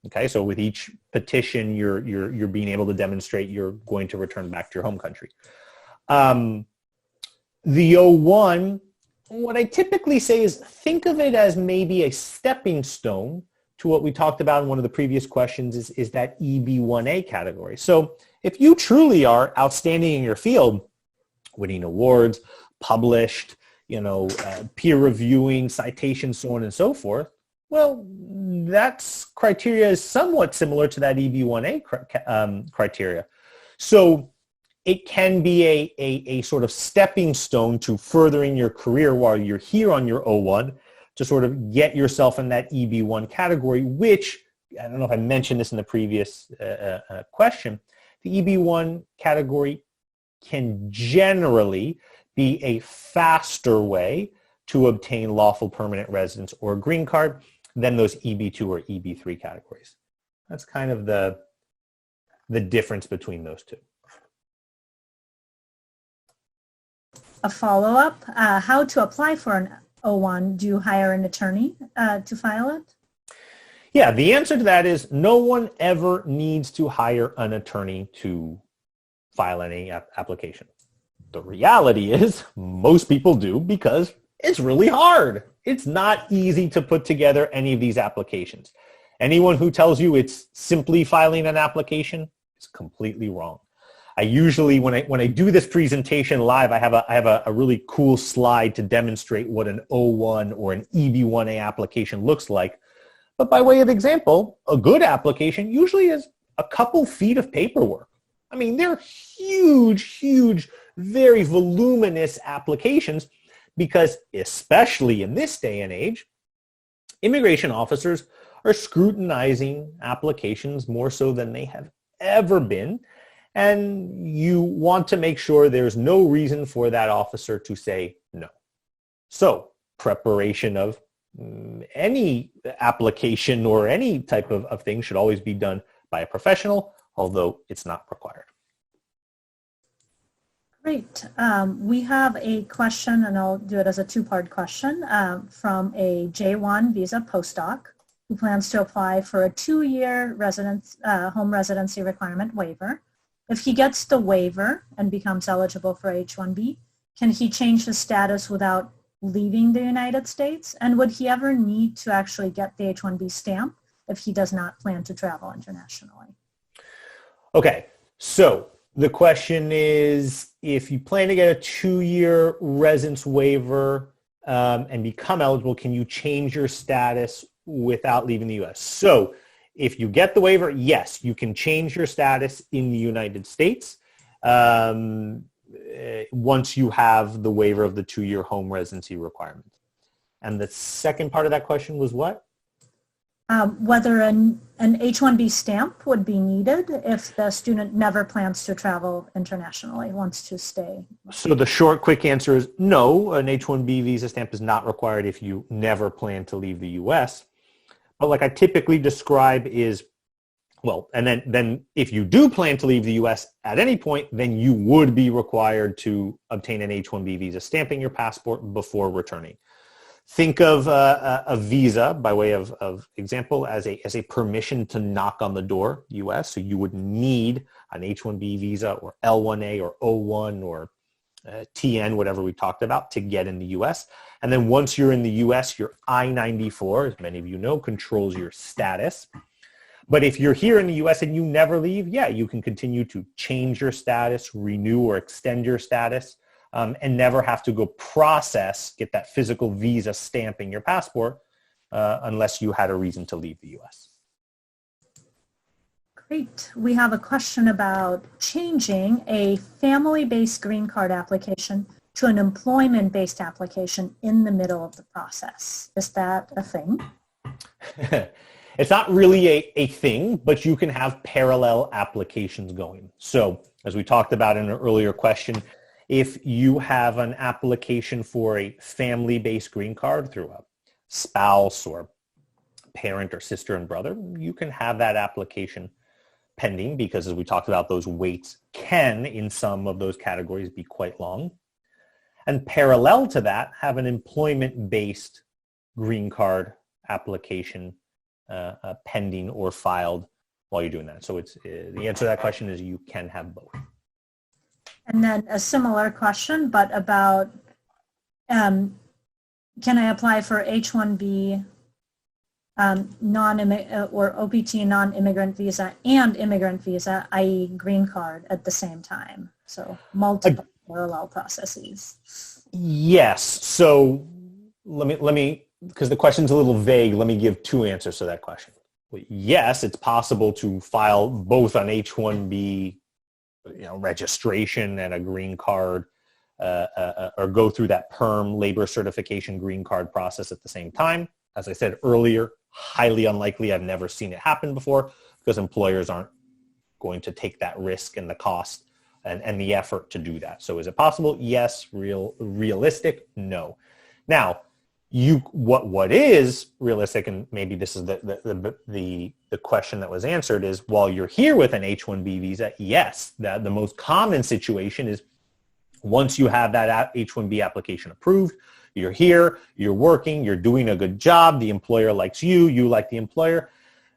Okay, so with each petition, you're being able to demonstrate you're going to return back to your home country. The O1, what I typically say is think of it as maybe a stepping stone to what we talked about in one of the previous questions is that EB1A category. So if you truly are outstanding in your field, winning awards, published, peer reviewing, citations, so on and so forth, well, that's criteria is somewhat similar to that EB1A criteria. So it can be a sort of stepping stone to furthering your career while you're here on your O1 to sort of get yourself in that EB1 category, which, I don't know if I mentioned this in the previous question, the EB1 category can generally be a faster way to obtain lawful permanent residence or a green card than those EB2 or EB3 categories. That's kind of the difference between those two. A follow-up, how to apply for an O1? Do you hire an attorney to file it? Yeah, the answer to that is no one ever needs to hire an attorney to file any application. The reality is most people do because it's really hard. It's not easy to put together any of these applications. Anyone who tells you it's simply filing an application is completely wrong. I usually, when I do this presentation live, I have a really cool slide to demonstrate what an O1 or an EB1A application looks like. But by way of example, a good application usually is a couple feet of paperwork. I mean, they're huge, very voluminous applications because, especially in this day and age, immigration officers are scrutinizing applications more so than they have ever been. And you want to make sure there's no reason for that officer to say no. So preparation of any application or any type of thing should always be done by a professional, although it's not required. Great. We have a question, and I'll do it as a two-part question, from a J1 visa postdoc who plans to apply for a 2-year home residency requirement waiver. If he gets the waiver and becomes eligible for H1B, can he change his status without leaving the United States? And would he ever need to actually get the H1B stamp if he does not plan to travel internationally? Okay, so the question is, if you plan to get a 2-year residence waiver and become eligible, can you change your status without leaving the U.S.? So if you get the waiver, yes, you can change your status in the United States once you have the waiver of the 2-year home residency requirement. And the second part of that question was what? Whether an H1B stamp would be needed if the student never plans to travel internationally, wants to stay. So the short, quick answer is no, an H1B visa stamp is not required if you never plan to leave the U.S. But like I typically describe is, well, and then if you do plan to leave the U.S. at any point, then you would be required to obtain an H1B visa, stamping your passport before returning. Think of a visa, by way of example, as a permission to knock on the door, U.S. So you would need an H1B visa or L1A or O1 or TN, whatever we talked about, to get in the U.S. And then once you're in the U.S., your I-94, as many of you know, controls your status. But if you're here in the U.S. and you never leave, yeah, you can continue to change your status, renew or extend your status, and never have to go get that physical visa stamping your passport unless you had a reason to leave the U.S. Great. We have a question about changing a family-based green card application to an employment-based application in the middle of the process. Is that a thing? It's not really a thing, but you can have parallel applications going. So as we talked about in an earlier question, if you have an application for a family-based green card through a spouse or parent or sister and brother, you can have that application pending because, as we talked about, those waits can, in some of those categories, be quite long. And parallel to that, have an employment-based green card application pending or filed while you're doing that. So it's the answer to that question is you can have both. And then a similar question, but about can I apply for H1B or OPT non-immigrant visa and immigrant visa, i.e. green card, at the same time? So multiple parallel processes. Yes. So let me, because the question's a little vague, let me give two answers to that question. Yes, it's possible to file both on H1B registration and a green card or go through that perm labor certification green card process at the same time. As I said earlier, highly unlikely. I've never seen it happen before because employers aren't going to take that risk and the cost and the effort to do that. So is it possible? Yes. Realistic? No. Now, what is realistic, and maybe this is the question that was answered, is while you're here with an H1B visa, yes, the most common situation is once you have that H1B application approved, you're here, you're working, you're doing a good job, the employer likes you, you like the employer,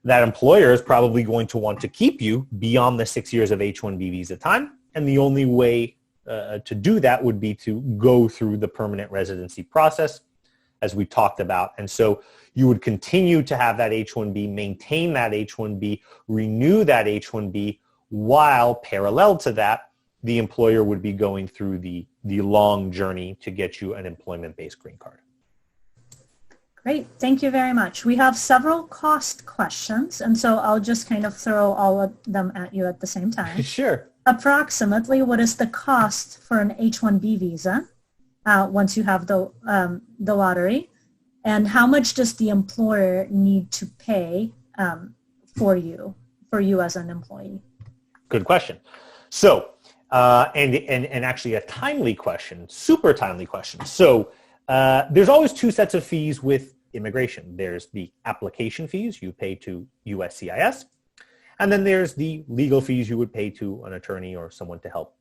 that employer is probably going to want to keep you beyond the 6 years of H1B visa time, and the only way to do that would be to go through the permanent residency process, as we talked about. And so you would continue to have that H1B, maintain that H1B, renew that H1B, while parallel to that, the employer would be going through the long journey to get you an employment-based green card. Great. Thank you very much. We have several cost questions, and so I'll just kind of throw all of them at you at the same time. Sure. Approximately, what is the cost for an H1B visa once you have the lottery, and how much does the employer need to pay for you as an employee? Good question. So, and actually a timely question, super timely question. So there's always two sets of fees with immigration. There's the application fees you pay to USCIS, and then there's the legal fees you would pay to an attorney or someone to help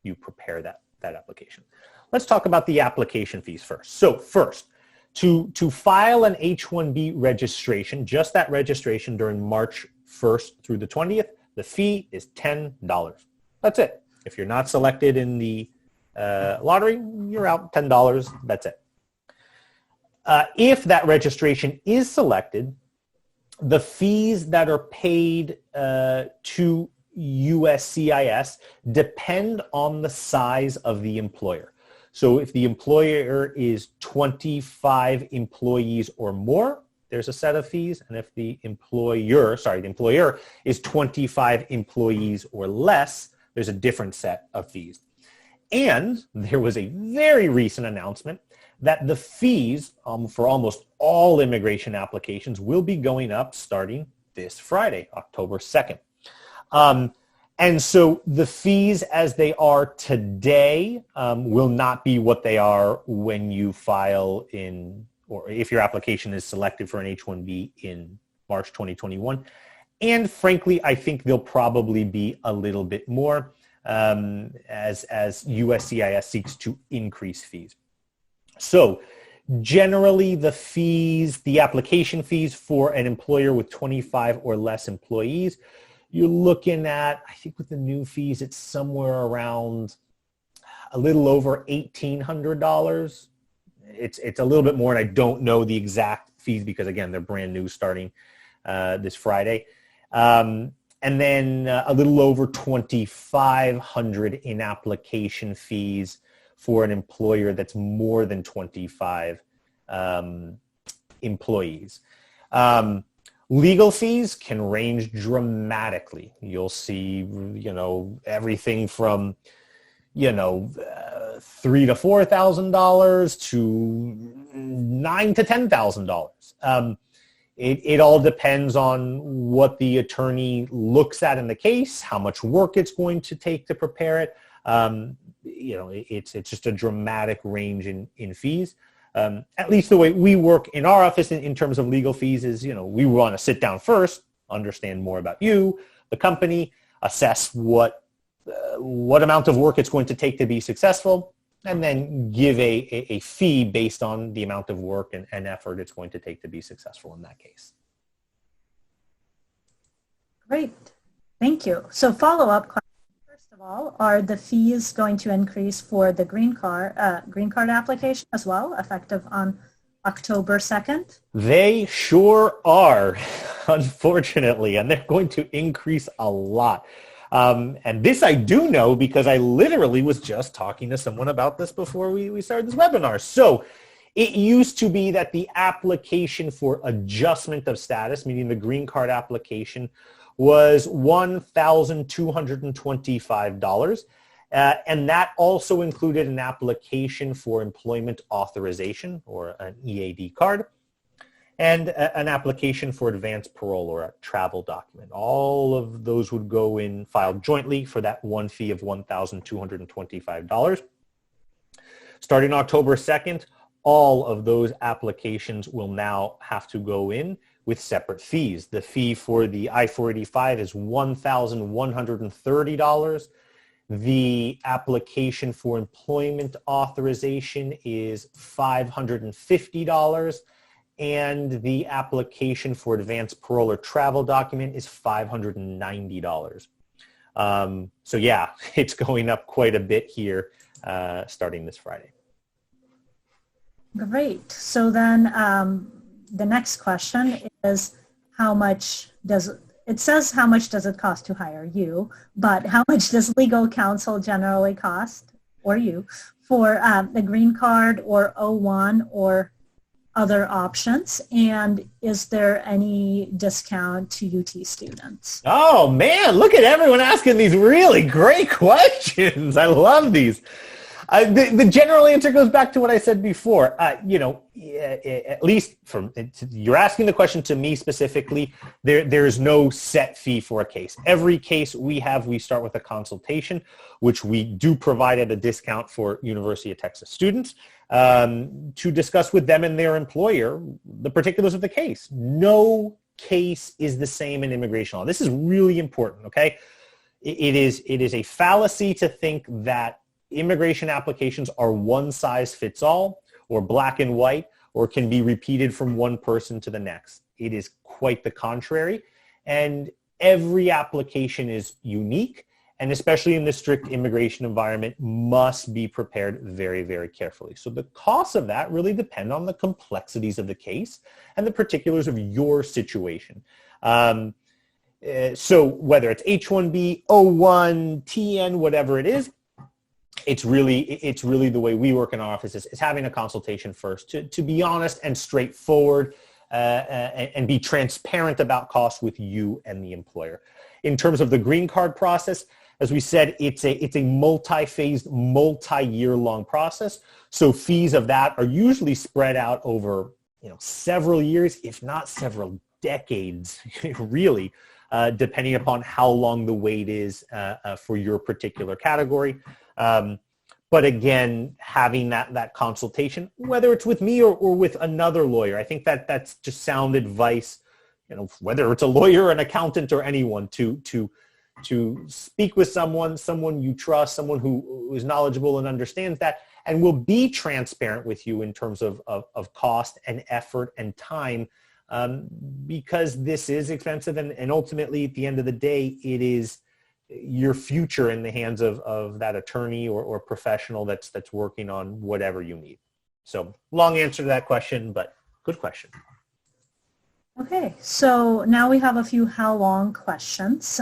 you prepare that application. Let's talk about the application fees first. So first, to file an H1B registration, just that registration during March 1st through the 20th, the fee is $10. That's it. If you're not selected in the lottery, you're out $10. That's it. If that registration is selected, the fees that are paid to USCIS depend on the size of the employer. So if the employer is 25 employees or more, there's a set of fees. And if the employer is 25 employees or less, there's a different set of fees. And there was a very recent announcement that the fees for almost all immigration applications will be going up starting this Friday, October 2nd. And so the fees as they are today will not be what they are when you file in, or if your application is selected for an H1B in March 2021. And frankly, I think they'll probably be a little bit more as USCIS seeks to increase fees. So generally the fees, the application fees for an employer with 25 or less employees, you're looking at, I think with the new fees, it's somewhere around a little over $1,800. It's a little bit more, and I don't know the exact fees because, again, they're brand new starting this Friday. And then a little over $2,500 in application fees for an employer that's more than 25 employees. Legal fees can range dramatically. You'll see, everything from, $3,000 to $4,000 to $9,000 to $10,000. It all depends on what the attorney looks at in the case, how much work it's going to take to prepare it. It's just a dramatic range in fees. At least the way we work in our office in terms of legal fees is, we want to sit down first, understand more about you, the company, assess what amount of work it's going to take to be successful, and then give a fee based on the amount of work and effort it's going to take to be successful in that case. Great. Thank you. So follow-up question. First of all, are the fees going to increase for the green card application as well, effective on October 2nd? They sure are, unfortunately, and they're going to increase a lot. And this I do know because I literally was just talking to someone about this before we started this webinar. So it used to be that the application for adjustment of status, meaning the green card application, was $1,225. And that also included an application for employment authorization, or an EAD card, and an application for advanced parole, or a travel document. All of those would go in filed jointly for that one fee of $1,225. Starting October 2nd, all of those applications will now have to go in with separate fees. The fee for the I-485 is $1,130. The application for employment authorization is $550. And the application for advanced parole or travel document is $590. So yeah, it's going up quite a bit here starting this Friday. Great. So then the next question is, how much does it cost to hire you, but how much does legal counsel generally cost, or you, for the green card or O1 or other options? And is there any discount to UT students? Oh man, look at everyone asking these really great questions. I love these. The general answer goes back to what I said before. At least you're asking the question to me specifically. There's no set fee for a case. Every case we start with a consultation, which we do provide at a discount for University of Texas students, to discuss with them and their employer the particulars of the case. No case is the same in immigration law. This is really important, okay? It is a fallacy to think that immigration applications are one size fits all, or black and white, or can be repeated from one person to the next. It is quite the contrary. And every application is unique, and especially in the strict immigration environment, must be prepared very, very carefully. So the costs of that really depend on the complexities of the case and the particulars of your situation. So whether it's H1B, O1, TN, whatever it is, it's really the way we work in our office is having a consultation first to be honest and straightforward and be transparent about costs with you and the employer. In terms of the green card process, as we said, it's a multi-phased, multi-year-long process. So fees of that are usually spread out over several years, if not several decades, really, depending upon how long the wait is for your particular category. But again, having that consultation, whether it's with me or with another lawyer, I think that's just sound advice, whether it's a lawyer, an accountant, or anyone, to speak with someone you trust, someone who is knowledgeable and understands that, and will be transparent with you in terms of cost and effort and time, because this is expensive, and ultimately at the end of the day, it is your future in the hands of that attorney or professional that's working on whatever you need. So long answer to that question, but good question. Okay, so now we have a few how long questions.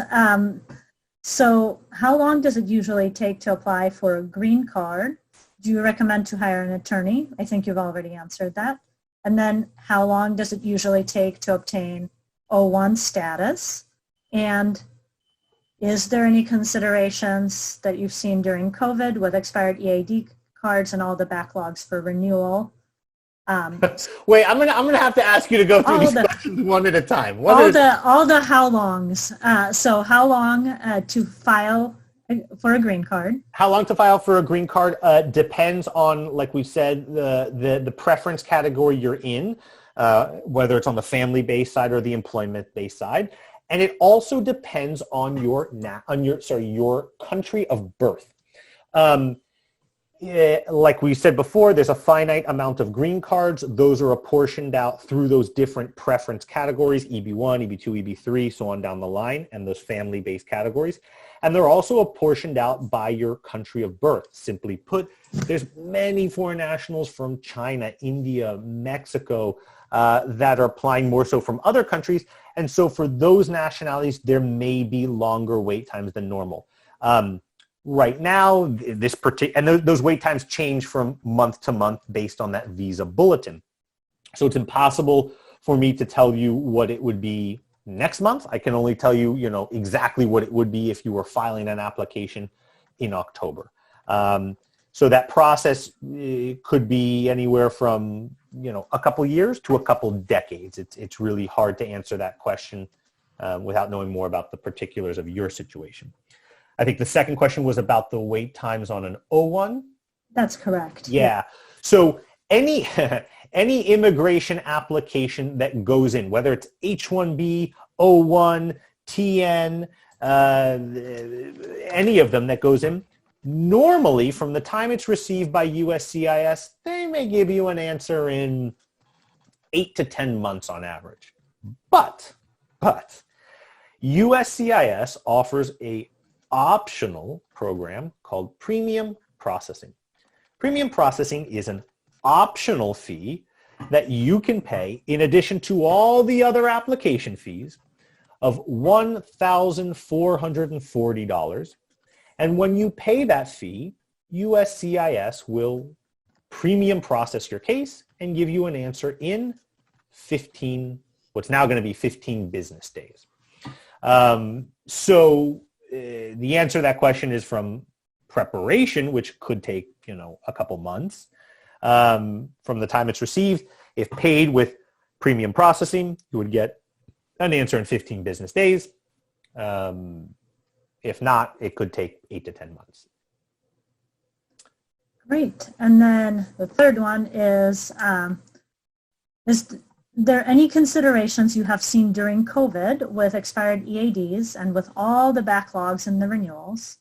So how long does it usually take to apply for a green card? Do you recommend to hire an attorney? I think you've already answered that. And then how long does it usually take to obtain O1 status? And is there any considerations that you've seen during COVID with expired EAD cards and all the backlogs for renewal? Wait, I'm gonna have to ask you to go through these questions one at a time. All the how longs. So how long to file for a green card? How long to file for a green card depends on, like we said, the preference category you're in, whether it's on the family-based side or the employment-based side. And it also depends on your country of birth. Like we said before, there's a finite amount of green cards. Those are apportioned out through those different preference categories, EB1, EB2, EB3, so on down the line, and those family-based categories. And they're also apportioned out by your country of birth. Simply put, there's many foreign nationals from China, India, Mexico, that are applying more so from other countries. And so for those nationalities, there may be longer wait times than normal. Right now, those wait times change from month to month based on that visa bulletin. So it's impossible for me to tell you what it would be next month. I can only tell you, exactly what it would be if you were filing an application in October. So that process could be anywhere from, a couple years to a couple decades. It's really hard to answer that question without knowing more about the particulars of your situation. I think the second question was about the wait times on an O1. That's correct. Yeah. So any immigration application that goes in, whether it's H1B, O1, TN, any of them that goes in, normally from the time it's received by USCIS, they may give you an answer in 8 to 10 months on average. But USCIS offers a optional program called premium processing. Premium processing is an optional fee that you can pay in addition to all the other application fees of $1,440. And when you pay that fee, USCIS will premium process your case and give you an answer in what's now going to be 15 business days. The answer to that question is from preparation, which could take, a couple months from the time it's received. If paid with premium processing, you would get an answer in 15 business days. If not, it could take 8 to 10 months. Great. And then the third one is there any considerations you have seen during COVID with expired EADs and with all the backlogs and the renewals?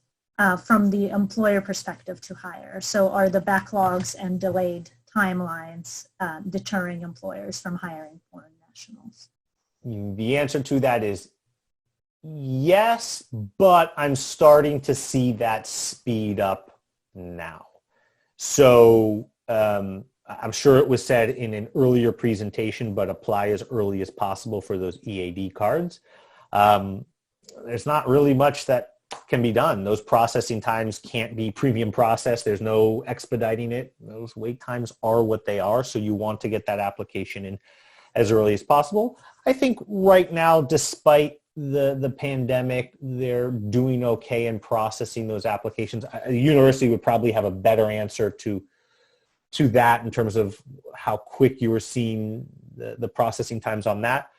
from the employer perspective to hire? So are the backlogs and delayed timelines deterring employers from hiring foreign nationals? The answer to that is yes, but I'm starting to see that speed up now. So I'm sure it was said in an earlier presentation, but apply as early as possible for those EAD cards. There's not really much that can be done. Those processing times can't be premium processed. There's no expediting it. Those wait times are what they are. So you want to get that application in as early as possible. I think right now, despite the pandemic, they're doing okay in processing those applications. The university would probably have a better answer to that in terms of how quick you were seeing the processing times on that.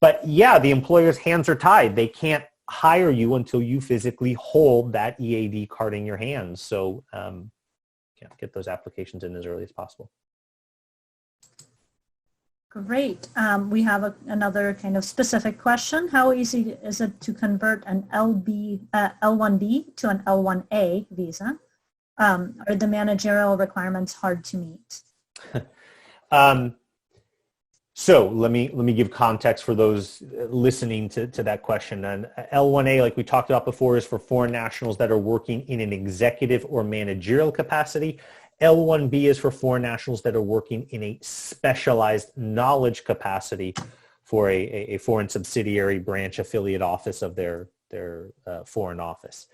But yeah, the employer's hands are tied. They can't hire you until you physically hold that EAD card in your hands. So get those applications in as early as possible. Great. We have another kind of specific question. How easy is it to convert an L1B to an L1A visa? Are the managerial requirements hard to meet? So let me give context for those listening to that question. And L1A, like we talked about before, is for foreign nationals that are working in an executive or managerial capacity. L1B is for foreign nationals that are working in a specialized knowledge capacity for a foreign subsidiary, branch, affiliate office of their foreign office.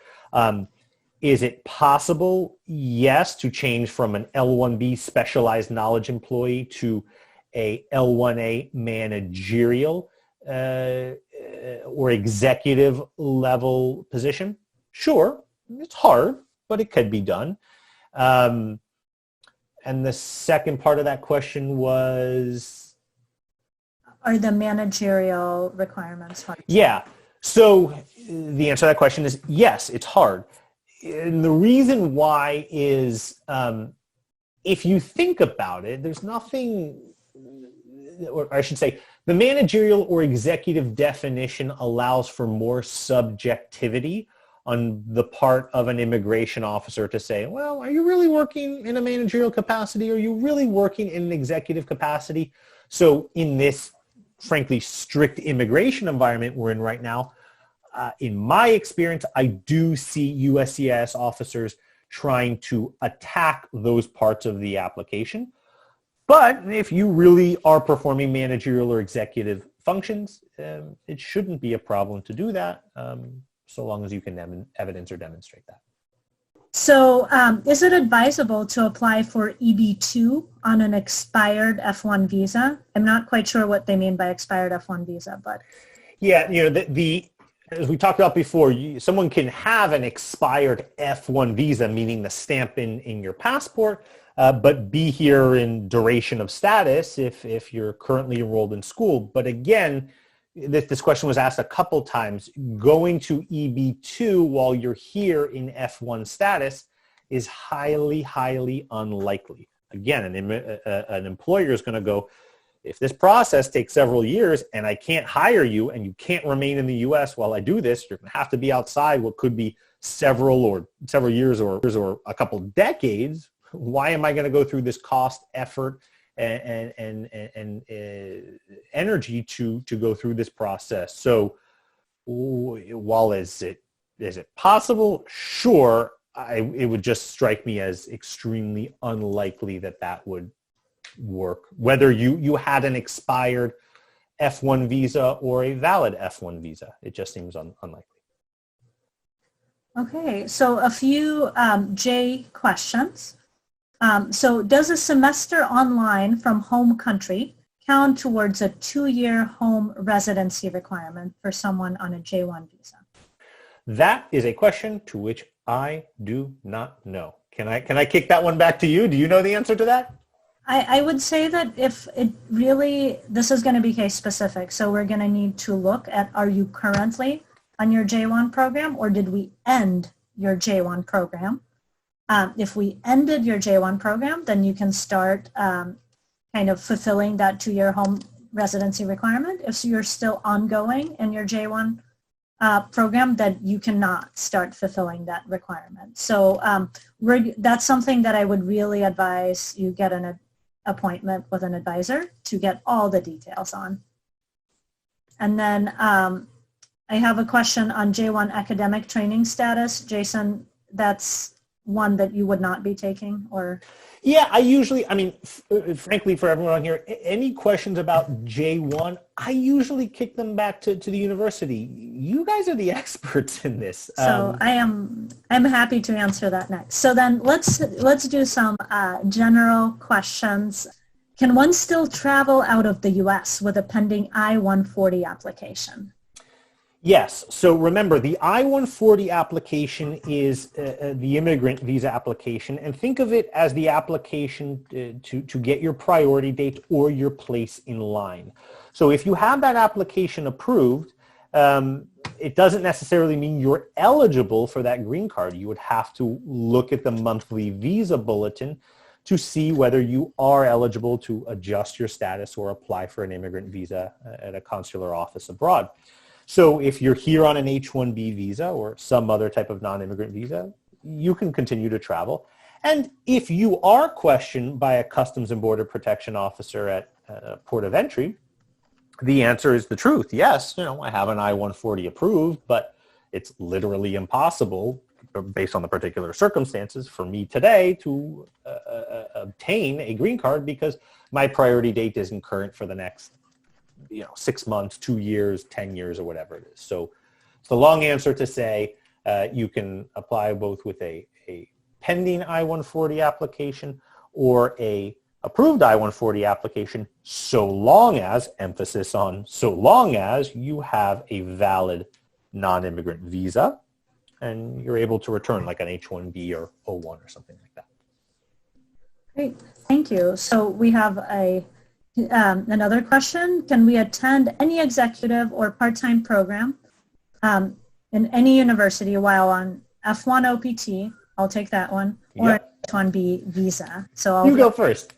Is it possible? Yes, to change from an L1B specialized knowledge employee to a L1A managerial or executive level position? Sure, it's hard, but it could be done. And the second part of that question was? Are the managerial requirements hard? Yeah, so the answer to that question is yes, it's hard. And the reason why is if you think about it, there's nothing, or I should say, the managerial or executive definition allows for more subjectivity on the part of an immigration officer to say, well, are you really working in a managerial capacity? Are you really working in an executive capacity? So in this, frankly, strict immigration environment we're in right now, in my experience, I do see USCIS officers trying to attack those parts of the application. But if you really are performing managerial or executive functions, it shouldn't be a problem to do that, so long as you can evidence or demonstrate that. So is it advisable to apply for EB2 on an expired F1 visa? I'm not quite sure what they mean by expired F1 visa, but. Yeah, as we talked about before, someone can have an expired F1 visa, meaning the stamp in your passport, but be here in duration of status if you're currently enrolled in school. But again, this question was asked a couple times. Going to EB2 while you're here in F1 status is highly, highly unlikely. Again, an employer is going to go, if this process takes several years and I can't hire you and you can't remain in the U.S. while I do this, you're going to have to be outside what could be several years or a couple decades. Why am I going to go through this cost, effort, and energy to go through this process? So while is it possible? Sure. It would just strike me as extremely unlikely that would work, whether you had an expired F1 visa or a valid F1 visa. It just seems unlikely. Okay, so a few J questions. So does a semester online from home country count towards a 2-year home residency requirement for someone on a J1 visa? That is a question to which I do not know. Can I kick that one back to you? Do you know the answer to that? I would say that if it really, this is going to be case specific, so we're going to need to look at, are you currently on your J1 program, or did we end your J1 program? If we ended your J1 program, then you can start kind of fulfilling that 2-year home residency requirement. If you're still ongoing in your J1 program, that you cannot start fulfilling that requirement. So that's something that I would really advise you get an appointment with an advisor to get all the details on. And then I have a question on J1 academic training status. Jason, that's one that you would not be taking, or? Yeah, I mean, frankly, for everyone on here, any questions about J1, I usually kick them back to the university. You guys are the experts in this. So I'm happy to answer that next. So then let's do some general questions. Can one still travel out of the U.S. with a pending I-140 application? Yes. So remember, the I-140 application is the immigrant visa application, and think of it as the application to get your priority date or your place in line. So if you have that application approved, it doesn't necessarily mean you're eligible for that green card. You would have to look at the monthly visa bulletin to see whether you are eligible to adjust your status or apply for an immigrant visa at a consular office abroad. So if you're here on an H1B visa or some other type of non-immigrant visa, you can continue to travel. And if you are questioned by a Customs and Border Protection officer at a port of entry, the answer is the truth. Yes, I have an I-140 approved, but it's literally impossible based on the particular circumstances for me today to obtain a green card because my priority date isn't current for the next 6 months, 2 years, 10 years, or whatever it is. So it's the long answer to say you can apply both with a pending I-140 application or a approved I-140 application, so long as, emphasis on so long as, you have a valid non-immigrant visa and you're able to return like an H1B or O1 or something like that. Great, thank you. So we have another question. Can we attend any executive or part-time program in any university while on F1 OPT? I'll take that one. Or H1B visa. So you go first.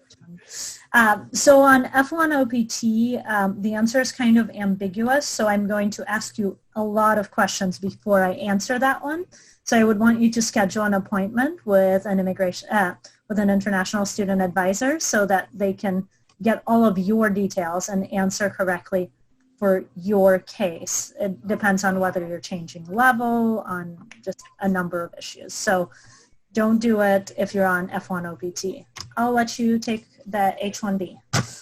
So on F1 OPT, the answer is kind of ambiguous. So I'm going to ask you a lot of questions before I answer that one. So I would want you to schedule an appointment with an international student advisor so that they can get all of your details and answer correctly for your case. It depends on whether you're changing level, on just a number of issues. So don't do it if you're on F1 OPT. I'll let you take the H1B.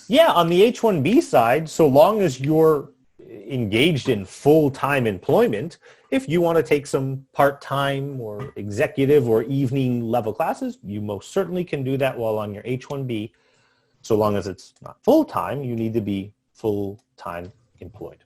Yeah, on the H1B side, so long as you're engaged in full-time employment, if you want to take some part-time or executive or evening level classes, you most certainly can do that while on your H1B. So long as it's not full-time, you need to be full-time employed.